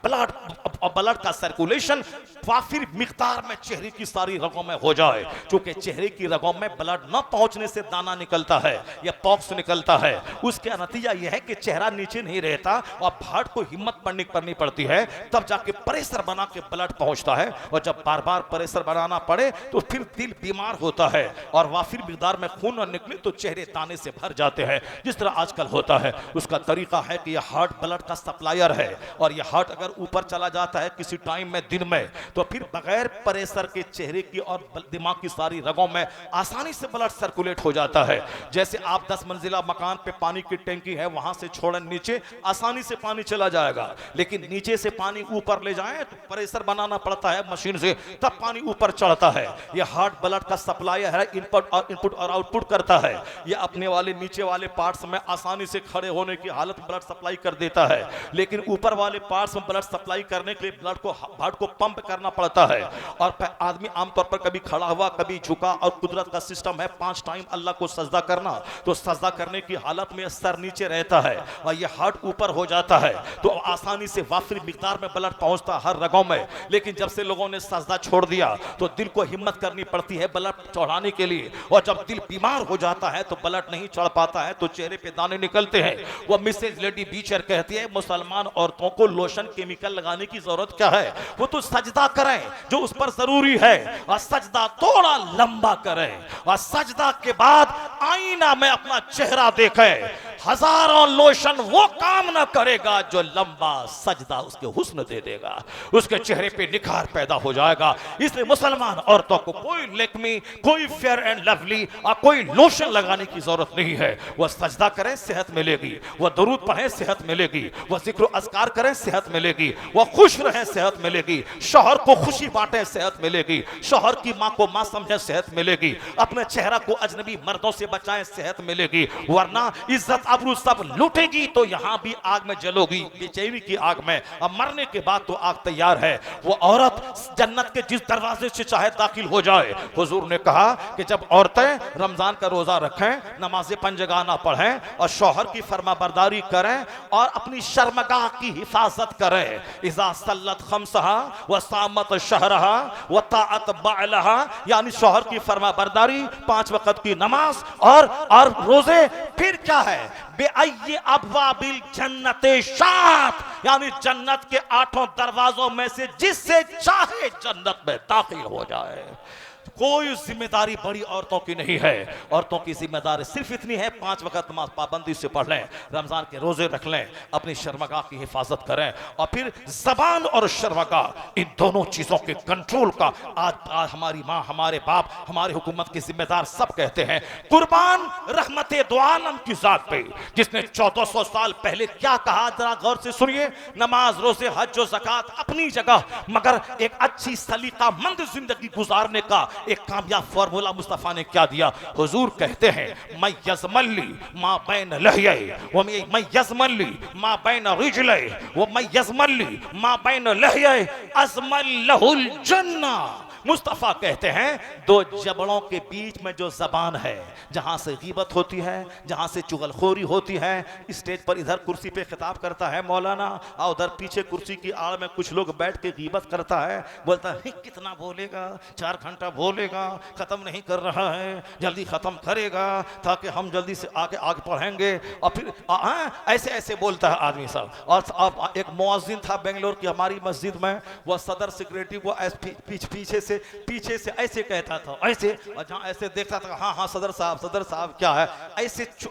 ब्लड का सर्कुलेशन वाफिर मिकदार में चेहरे की सारी रगों में हो जाए। क्योंकि चेहरे की रगों में ब्लड न पहुंचने से दाना निकलता है या पॉक्स निकलता है, उसका नतीजा यह है कि चेहरा नीचे नहीं रहता और हार्ट को हिम्मत करनी पड़ती है, तब जाके प्रेशर बना के ब्लड पहुंचता है। और जब बार बार प्रेशर बनाना पड़े तो फिर दिल बीमार होता है और वाफिर मिकदार में खून न निकले तो चेहरे ताने से भर जाते हैं, जिस तरह आजकल होता है। उसका तरीका है कि यह हार्ट ब्लड का सप्लायर है, और यह हार्ट अगर ऊपर चला जाता है किसी टाइम में, दिन में, तो फिर बगैर प्रेशर के चेहरे की और दिमाग की सारी रगों में आसानी से ब्लड सर्कुलेट हो जाता है। जैसे आप 10 मंजिला मकान पे पानी की टैंकी है, वहां से छोड़ें नीचे, आसानी से पानी चला जाएगा, लेकिन नीचे से पानी ऊपर ले जाएं तो प्रेशर बनाना पड़ता है मशीन से, तब पानी ऊपर चढ़ता है। यह हार्ट ब्लड का सप्लायर है, इनपुट और आउटपुट करता है। यह अपने वाले नीचे वाले पार्ट्स में आसानी से खड़े होने की हालत ब्लड सप्लाई कर देता है, लेकिन ऊपर वाले पार्ट्स में ब्लड सप्लाई करने लिए ब्लड को हार्ट को पंप करना पड़ता है। और आदमी आमतौर पर कभी खड़ा हुआ कभी झुका, और कुदरत का सिस्टम है 5 टाइम अल्लाह को सजदा करना, तो सजदा करने की हालत में सर नीचे रहता है और ये हार्ट ऊपर हो जाता है, तो आसानी से वाफिर मिकदार में ब्लड पहुंचता हर रगों में। लेकिन जब से लोगों ने सजदा छोड़ दिया तो दिल को हिम्मत करनी पड़ती है ब्लड चढ़ाने के लिए, और जब दिल बीमार हो जाता है तो ब्लड नहीं चढ़ पाता है, तो चेहरे पे दाने निकलते हैं। वो मिसेज लेडी बीचर कहती है मुसलमान औरतों को लोशन केमिकल लगाने की जरूरत क्या है, वो तो सजदा करें जो उस पर जरूरी है, और सजदा थोड़ा लंबा करें, और सजदा के बाद आईना में अपना चेहरा देखें। हजारों लोशन वो काम ना करेगा जो लंबा सजदा उसके हुस्न दे देगा, उसके चेहरे पे निखार पैदा हो जाएगा। इसलिए मुसलमान औरतों को कोई लेकमी, कोई फेयर एंड लवली और कोई लोशन लगाने की जरूरत नहीं है। वह सजदा करें सेहत मिलेगी, वह दरूद पढ़ें सेहत मिलेगी, वह जिक्र अस्कार करें सेहत मिलेगी, वह खुश रहें सेहत मिलेगी, शौहर को खुशी बांटें सेहत मिलेगी, शौहर की माँ को माँ समझें सेहत मिलेगी, अपने चेहरा को अजनबी मर्दों से बचाएं सेहत मिलेगी। वरना इज्जत आबरू सब लूटेगी तो यहां भी आग में जलोगी, बेचैनी की आग में। अब मरने के बाद तो आग तैयार है। वो औरत जन्नत के जिस दरवाजे से चाहे दाखिल हो जाए। हुजूर ने कहा कि जब औरतें रमजान का रोजा रखें, नमाजें पंजगाना पढ़ें और शौहर की फरमाबरदारी करें और अपनी शर्मगाह की हिफाजत करें, इज़ा सल्लत खम्सहा व सामत शहरहा व ताअत बालहा, यानी शौहर की फरमाबरदारी, 5 वक्त की नमाज और रोजे, फिर क्या है बेअय्यि अब्वाबिल जन्नते शात, यानी जन्नत के 8 दरवाजों में से जिससे चाहे जन्नत में दाखिल हो जाए। कोई जिम्मेदारी बड़ी औरतों की नहीं है। औरतों की जिम्मेदारी सिर्फ इतनी है 5 वक्त नमाज पाबंदी से पढ़ लें, रमजान के रोजे रख लें, अपनी शर्मगाह की हिफाजत करें, और फिर जबान और शर्मगाह इन दोनों चीजों के कंट्रोल का आज हमारी माँ, हमारे बाप, हमारी हुकूमत के जिम्मेदार सब कहते हैं। कुर्बान रहमते दो आलम की जात पे जिसने 1400 साल पहले क्या कहा, जरा गौर से सुनिए। नमाज, रोजे, हज और ज़कात अपनी जगह, मगर एक अच्छी सलीकामंद जिंदगी गुजारने का एक कामयाब फॉर्मूला मुस्तफा ने क्या दिया। हुजूर कहते हैं मैं यज़मल्ली मा बैन लहये व मैं यज़मल्ली मा बैन रिजले व मैं यज़मल्ली मा बैन लहये अज़मल लहुल जन्ना। मुस्तफा कहते हैं 2 जबड़ों के बीच में जो जबान है, जहां से गीबत होती है, जहां से चुगलखोरी होती है, स्टेज पर इधर कुर्सी पे खिताब करता है मौलाना, और उधर पीछे कुर्सी की आड़ में कुछ लोग बैठ के गीबत करता है, बोलता है कितना बोलेगा, 4 घंटा बोलेगा, खत्म नहीं कर रहा है, जल्दी खत्म करेगा ताकि हम जल्दी से आगे पढ़ेंगे, और फिर ऐसे ऐसे बोलता है आदमी सब। और एक मुअज्जिन था बेंगलोर की हमारी मस्जिद में, वह सदर सेक्रेटरी को पीछे से ऐसे कहता था, ऐसे, और जहां ऐसे देखता था, हाँ हाँ सदर साहब क्या है।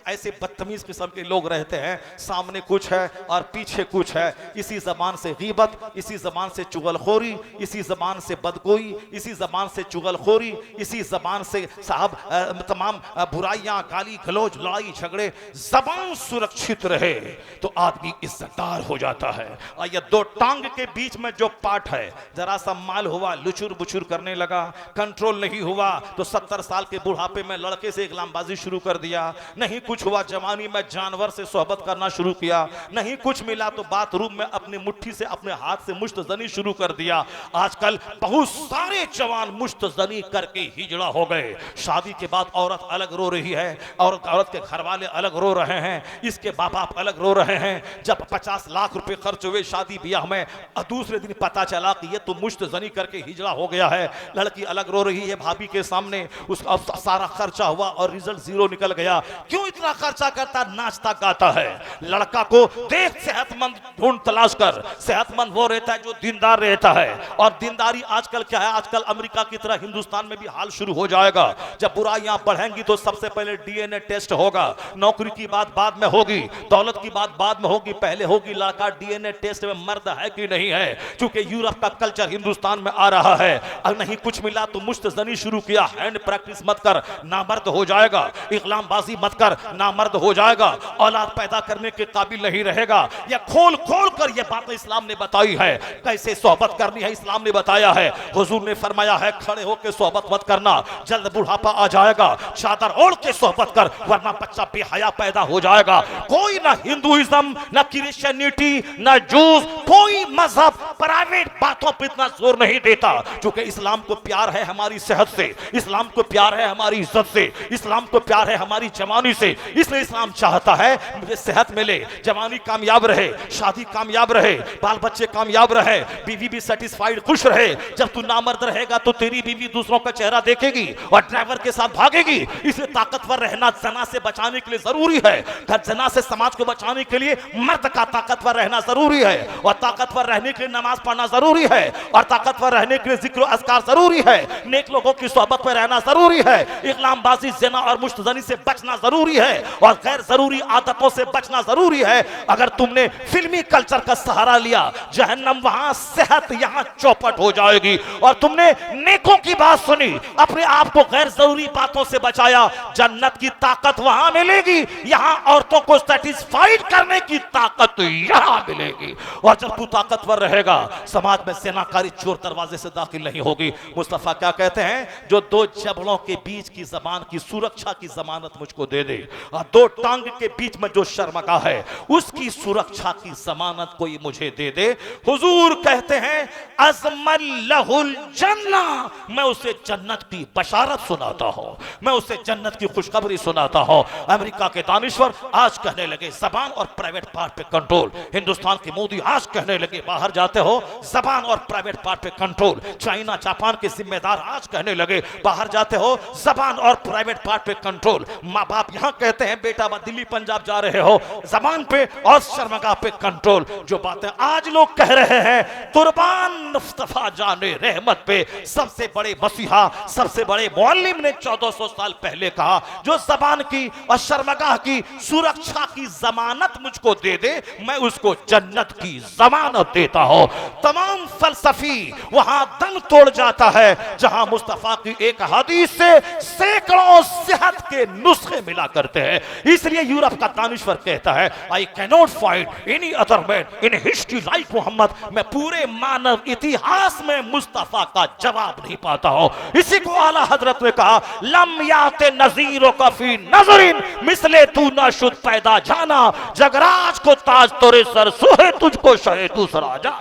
ऐसे बदतमीज किस्म के लोग रहते हैं, सामने कुछ है और पीछे कुछ है। इसी जबान से गीबत, इसी जबान से चुगलखोरी, इसी जबान से बदगोई, इसी जबान से चुगलखोरी, इसी जबान से साहब तमाम बुराइयां, गाली गलौज, लड़ाई झगड़े। जबान सुरक्षित रहे तो आदमी इज्जतदार हो जाता है। और ये 2 टांग के बीच में जो पार्ट है, जरा सा माल हुआ, लुचुर बुचुर करने लगा, कंट्रोल नहीं हुआ तो 70 साल के बुढ़ापे में लड़के से गुलामबाजी शुरू कर दिया, नहीं कुछ हुआ जवानी में जानवर से सोहबत करना शुरू किया, नहीं कुछ मिला तो बाथरूम में अपनी मुट्ठी से, अपने हाथ से मुश्तजनी शुरू कर दिया। आजकल बहुत सारे जवान मुश्तजनी करके हिजड़ा हो गए। शादी के बाद औरत अलग रो रही है, और औरत के घर वाले अलग रो रहे हैं, इसके बाप बाप अलग रो रहे हैं। जब 50 लाख रुपए खर्च हुए शादी ब्याह में, और दूसरे दिन पता चला कि ये तो मुश्तजनी करके हिजड़ा हो गया है, लड़की अलग रो रही है भाभी के सामने, उसका सारा खर्चा हुआ और रिजल्ट 0 निकल गया। क्यों इतना खर्चा करता, नाचता गाता है। लड़का को देख सेहतमंद ढूंढ तलाश कर। सेहतमंद वो रहता है जो दीनदार रहता है, और दीनदारी आजकल क्या है, आजकल अमेरिका की तरह हिंदुस्तान में भी हाल शुरू हो जाएगा। जब बुराइयां बढ़ेंगी तो सबसे पहले डीएनए टेस्ट होगा, नौकरी की बात बाद में होगी, दौलत की बात बाद में होगी, पहले होगी लड़का डीएनए टेस्ट में मर्द है कि नहीं है। क्योंकि यूरोप का कल्चर हिंदुस्तान में आ रहा है, अगर नहीं कुछ मिला तो मुश्तजनी शुरू किया, हैंड प्रैक्टिस मत कर, नामर्द हो जाएगा। इकलामबाजी मत कर, नामर्द हो जाएगा, औलाद पैदा करने के काबिल नहीं रहेगा। यह खोल खोल कर यह बातें इस्लाम ने बताई है, कैसे सोहबत करनी है इस्लाम ने बताया है। हुजूर ने फरमाया है खड़े होकर सोहबत मत करना, जल्द बुढ़ापा आ जाएगा, चादर ओढ़ के सोहबत कर वरना बच्चा बेहया पैदा हो जाएगा। कोई ना हिंदुइज्म, ना क्रिश्चियनिटी, ना जूस, कोई मजहब प्राइवेट बातों पर इतना जोर नहीं देता, क्योंकि इस्लाम को प्यार है हमारी सेहत से, इस्लाम को प्यार है हमारी इज्जत से, इस्लाम को प्यार है हमारी जवानी से। इसलिए इस्लाम चाहता है मुझे सेहत मिले, जवानी कामयाब रहे, शादी कामयाब रहे, बाल बच्चे कामयाब रहे, बीवी भी सेटिस्फाइड खुश रहे। जब तू नामर्द रहेगा तो तेरी बीवी दूसरों का चेहरा देखेगी और ड्राइवर के साथ भागेगी। इसलिए ताकतवर रहना जना से बचाने के लिए जरूरी है, जना से समाज को बचाने के लिए मर्द का ताकतवर रहना जरूरी है, और ताकतवर रहने के लिए नमाज पढ़ना जरूरी है, और ताकतवर रहने के लिए जिक्र अस्कार जरूरी है, नेक लोगों की सोहबत में रहना जरूरी है, इकलामबाजी, ज़िना और मुश्तजनी से बचना जरूरी है, और गैर जरूरी आदतों से बचना जरूरी है। अगर तुमने फिल्मी कल्चर का सहारा लिया, जहन्नम वहां, सेहत यहां चौपट हो जाएगी। और तुमने नेकों की बात सुनी, अपने आप को गैर जरूरी बातों से बचाया, जन्नत की ताकत वहां मिलेगी, यहां औरतों को सेटिस्फाइड करने की ताकत यहां मिलेगी। और जब तू ताकतवर रहेगा समाज में ज़िनाकारी चोर दरवाजे से दाखिल नहीं होगी। मुस्तफा क्या कहते हैं, जो दो जबड़ों के बीच की जबान की सुरक्षा की जमानत मुझको दे दे, और दो टांग के बीच में जो शर्मगा है उसकी सुरक्षा की जमानत कोई मुझे दे दे। हुजूर कहते हैं अज़मल लहुल जन्ना, मैं उसे जन्नत की बशारत सुनाता हूं, मैं उसे जन्नत की खुशखबरी सुनाता हूं। अमेरिका के दानिश्वर आज कहने लगे जबान और प्राइवेट पार्ट पे कंट्रोल, हिंदुस्तान के मोदी आज कहने लगे बाहर जाते हो जबान और प्राइवेट पार्ट पे कंट्रोल, चाइना जापान के जिम्मेदार आज कहने लगे बाहर जाते हो जबान और प्राइवेट पार्ट पे कंट्रोल। माँ बाप यहां कहते हैं बेटा दिल्ली पंजाब जा रहे हो जबान पे और शर्मगा पे कंट्रोल। जो बातें आज लोग कह रहे हैं, कुर्बान मुस्तफा जाने रहमत पे, सबसे बड़े मसीहा, सबसे बड़े मुअल्लिम ने 1400 साल पहले कहा, जो जबान की और शर्मगा की सुरक्षा की जमानत मुझको दे दे, मैं उसको जन्नत की जमानत देता हूं। तमाम फलसफी वहां दम तोड़ जाता है जहां मुस्तफा की एक हदीस से सैकड़ों सेहत के नुस्खे मिला करते हैं। इसलिए यूरोप का दानिश्वर कहता है I can not find any other man in history like Muhammad, मैं पूरे मानव इतिहास में मुस्तफा का जवाब नहीं पाता हूं। इसी को आला हजरत ने कहा लम याते नजीरों का फी नजरिन मिसले तू ना शुद्ध पैदा जाना, जगराज को ताज तोरे सर सोहे तुझको शहे दूसरा जा।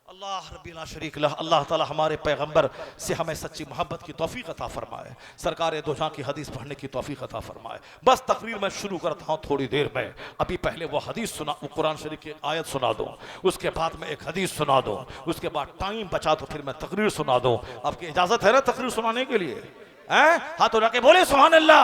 अल्लाह रब्बिल शरीक लह, अल्लाह ताला हमारे पैगंबर से हमें सच्ची मोहब्बत की तौफीक अता फरमाए, सरकार दो जहां की हदीस पढ़ने की तौफीक अता फरमाए। बस तकरीर में शुरू करता हूं थोड़ी देर में, अभी पहले वो हदीस सुना, वो कुरान शरीफ की आयत सुना दो, उसके बाद में एक हदीस सुना दो, उसके बाद टाइम बचा तो फिर मैं तकरीर सुना दूं। आपकी इजाजत है ना तकरीर सुनाने के लिए? हाथ उठा के बोले सुभान अल्लाह,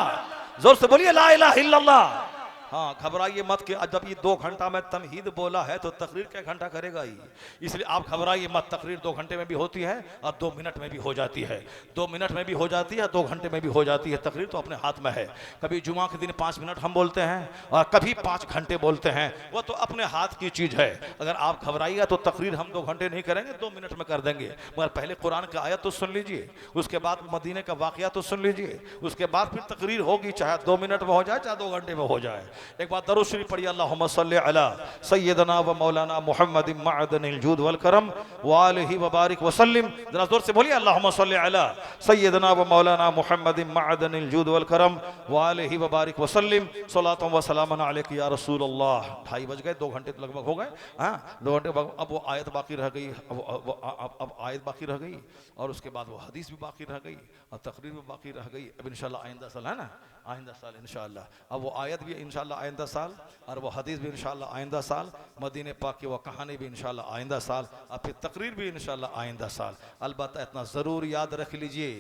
जोर से बोलिए ला इलाहा इल्लल्लाह। हाँ, घबराइए मत कि जब ये 2 घंटा में तमहीद बोला है तो तकरीर क्या घंटा करेगा ही, इसलिए आप घबराइए मत। तकरीर 2 घंटे में भी होती है और 2 मिनट में भी हो जाती है, 2 मिनट में भी हो जाती है, 2 घंटे में भी हो जाती है। तकरीर तो अपने हाथ में है, कभी जुमा के दिन 5 मिनट हम बोलते हैं और कभी 5 घंटे बोलते हैं, वो तो अपने हाथ की चीज़ है। अगर आप घबराइएगा तो तकरीर हम 2 घंटे नहीं करेंगे, 2 मिनट में कर देंगे। मगर पहले कुरान की आयत तो सुन लीजिए, उसके बाद मदीने का वाक़या तो सुन लीजिए, उसके बाद फिर तकरीर होगी, चाहे 2 मिनट में हो जाए चाहे 2 घंटे में हो जाए। एक बार दरूद शरीफ पढ़िए, अल्लाहुम्मा सल्ली अला सय्यदना व मौलाना मुहम्मदिन मअदनिल जूद वल करम व आलिहि व बारिक व सल्लिम। जरा जोर से बोलिए अल्लाहुम्मा सल्ली अला सय्यदना व मौलाना मुहम्मदिन मअदनिल जूद वल करम व आलिहि व बारिक व सल्लिम। सलातु व सलामन अलैका या रसूल अल्लाह। 2:30 बज गए, 2 घंटे लगभग हो गए। हाँ, 2 घंटे अब वो आयत बाकी रह गई, अब आयत बाकी रह गई, और उसके बाद वो हदीस भी बाकी रह गई और तकरीर भी बाकी रह गई। अब इंशाल्लाह आइंदा साल है ना, आइंदा साल इंशाल्लाह, अब वो आयत भी इंशाल्लाह आइंदा साल और वो हदीस भी इंशाल्लाह आइंदा साल, मदीने पाक की वो कहानी भी इंशाल्लाह आइंदा साल, और फिर तकरीर भी इंशाल्लाह आइंदा साल। अलबत्ता इतना ज़रूर याद रख लीजिए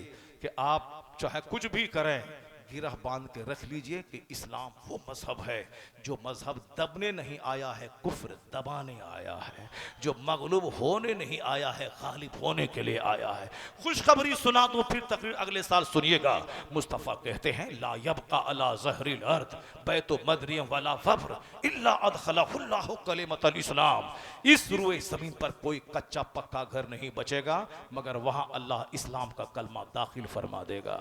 कि आप चाहे कुछ भी करें, गिरह बांध के रख लीजिए कि इस्लाम वो मजहब है जो मजहब दबने नहीं आया है, कुफ्र दबाने आया है, जो मगलूब होने नहीं आया है, गालिब होने के लिए आया है। खुशखबरी सुना दूं, फिर तकरीर अगले साल सुनिएगा। मुस्तफ़ा कहते हैं ला यबका अला ज़हरिल अर्द बैतु मदरियम वला फब्र इल्ला अदखलहुल्लाहु कलिमतल इस्लाम। इस रुए ज़मीन पर कोई कच्चा पक्का घर नहीं बचेगा मगर वहाँ अल्लाह इस्लाम का कलमा दाखिल फरमा देगा।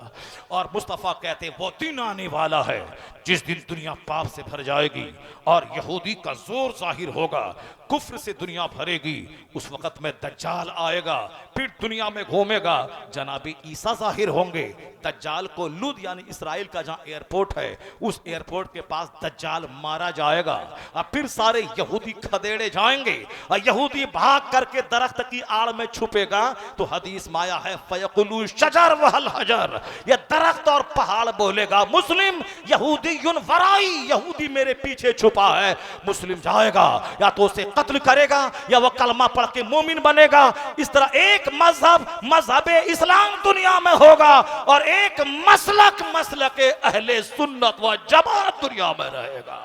और मुस्तफ़ा कहते वो दिन आने वाला है जिस दिन दुनिया पाप से भर जाएगी और यहूदी का जोर जाहिर होगा, कुफ्र से दुनिया भरेगी। उस वक़्त में दज्जाल आएगा, फिर दुनिया में घूमेगा, जनाबी ईसा जाहिर होंगे। दज्जाल को लुद यानी इसराइल का जहां एयरपोर्ट है, उस एयरपोर्ट के पास दज्जाल मारा जाएगा और फिर सारे यहूदी खदेड़े जाएंगे और यहूदी भाग करके दरख्त की आड़ में छुपेगा। तो हदीस माया है फयकुलु शजर वहल हजर, ये दरख्त और पहाड़ बोलेगा मुस्लिम यहूदी युन वराई, यहूदी मेरे पीछे छुपा है। मुस्लिम जाएगा या तो उसे कत्ल करेगा या वह कलमा पढ़ के मोमिन बनेगा। इस तरह एक मजहब इस्लाम दुनिया में होगा और एक मसलक अहले सुन्नत व जमात दुनिया में रहेगा।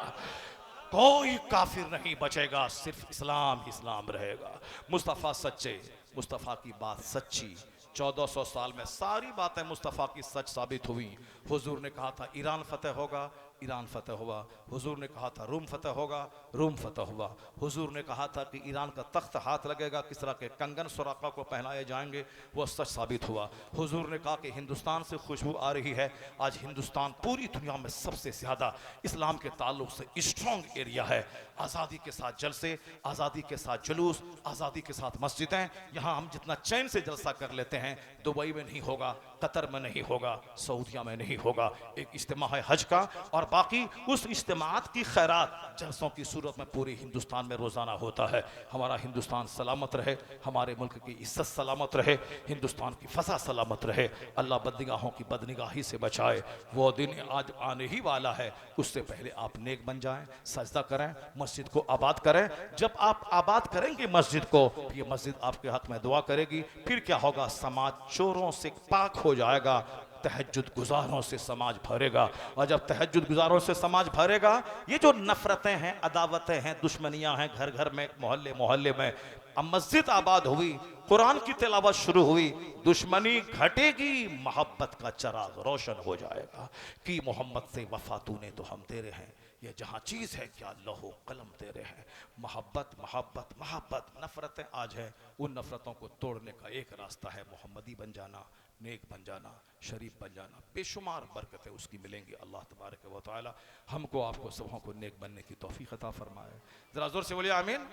कोई काफिर नहीं बचेगा, सिर्फ इस्लाम इस्लाम रहेगा। मुस्तफ़ा सच्चे, मुस्तफ़ा की बात सच्ची। 1400 साल में सारी बातें मुस्तफ़ा की सच साबित हुई। हुजूर ने कहा था ईरान फतेह होगा, ईरान फतेह हुआ। हुजूर ने कहा था रूम फतेह होगा, रूम फतेह हुआ। हुजूर ने कहा था कि ईरान का तख्त हाथ लगेगा, किस तरह के कंगन सुराका को पहनाए जाएंगे, वो सच साबित हुआ। हुजूर ने कहा कि हिंदुस्तान से खुशबू आ रही है। आज हिंदुस्तान पूरी दुनिया में सबसे ज़्यादा इस्लाम के ताल्लुक से स्ट्रॉन्ग एरिया है। आज़ादी के साथ जलसे, आज़ादी के साथ जुलूस, आज़ादी के साथ मस्जिदें। यहाँ हम जितना चैन से जलसा कर लेते हैं दुबई में नहीं होगा, कतर में नहीं होगा, सऊदिया में नहीं होगा। एक इज्तिमा है हज का और बाकी उस इज्तिमात की खैरात जलसों की सूरत में पूरे हिंदुस्तान में रोज़ाना होता है। हमारा हिंदुस्तान सलामत रहे, हमारे मुल्क की इज्जत सलामत रहे, हिंदुस्तान की फ़ज़ा सलामत रहे। अल्लाह बदनिगाहों की बदनिगाही से बचाए। वो दिन आज आने ही वाला है, उससे पहले आप नेक बन जाएं, सजदा करें, मस्जिद को आबाद करें। जब आप आबाद करेंगे मस्जिद को, ये मस्जिद आपके हक में दुआ करेगी। फिर क्या होगा, समाज चोरों से पाक हो जाएगा, तहज्जुद गुजारों से समाज भरेगा। और जब तहज्जुद गुजारों से समाज भरेगा, ये जो नफरतें हैं, अदावतें हैं, दुश्मनियां हैं घर घर में, मोहल्ले मोहल्ले में, अब मस्जिद आबाद हुई, कुरान की तिलावत शुरू हुई, दुश्मनी घटेगी, मोहब्बत का चराग रोशन हो जाएगा कि मोहम्मद से वफा तूने तो हम तेरे हैं। ये जहाँ चीज़ है क्या लहो कलम तेरे हैं। मोहब्बत मोहब्बत मोहब्बत, नफ़रतें आज हैं, उन नफ़रतों को तोड़ने का एक रास्ता है मोहम्मदी बन जाना, नेक बन जाना, शरीफ बन जाना। बेशुमार बरकतें उसकी मिलेंगी। अल्लाह तबारक व तआला हमको आपको सबों को नेक बनने की तौफीक अता फरमाए। ज़रा ज़ोर से बोलिए आमीन।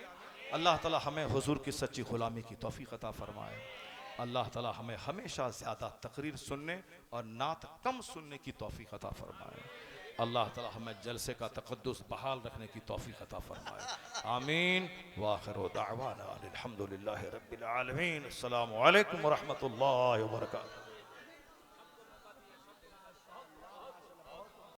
अल्लाह ताला हमें हुजूर की सच्ची ग़ुलामी की तौफीक अता फरमाए। अल्लाह ताला हमें हमेशा ज़्यादा तकरीर सुनने और नात कम सुनने की तौफीक अता फरमाए। अल्लाह ताला हमें जलसे का तक़द्दुस बहाल रखने की तौफीक अता फरमाए। आमीन। व आखिरु दाअवाना अनिल हम्दुलिल्लाहि रब्बिल आलमीन। अस्सलामु अलैकुम व रहमतुल्लाहि व बरकातुहू।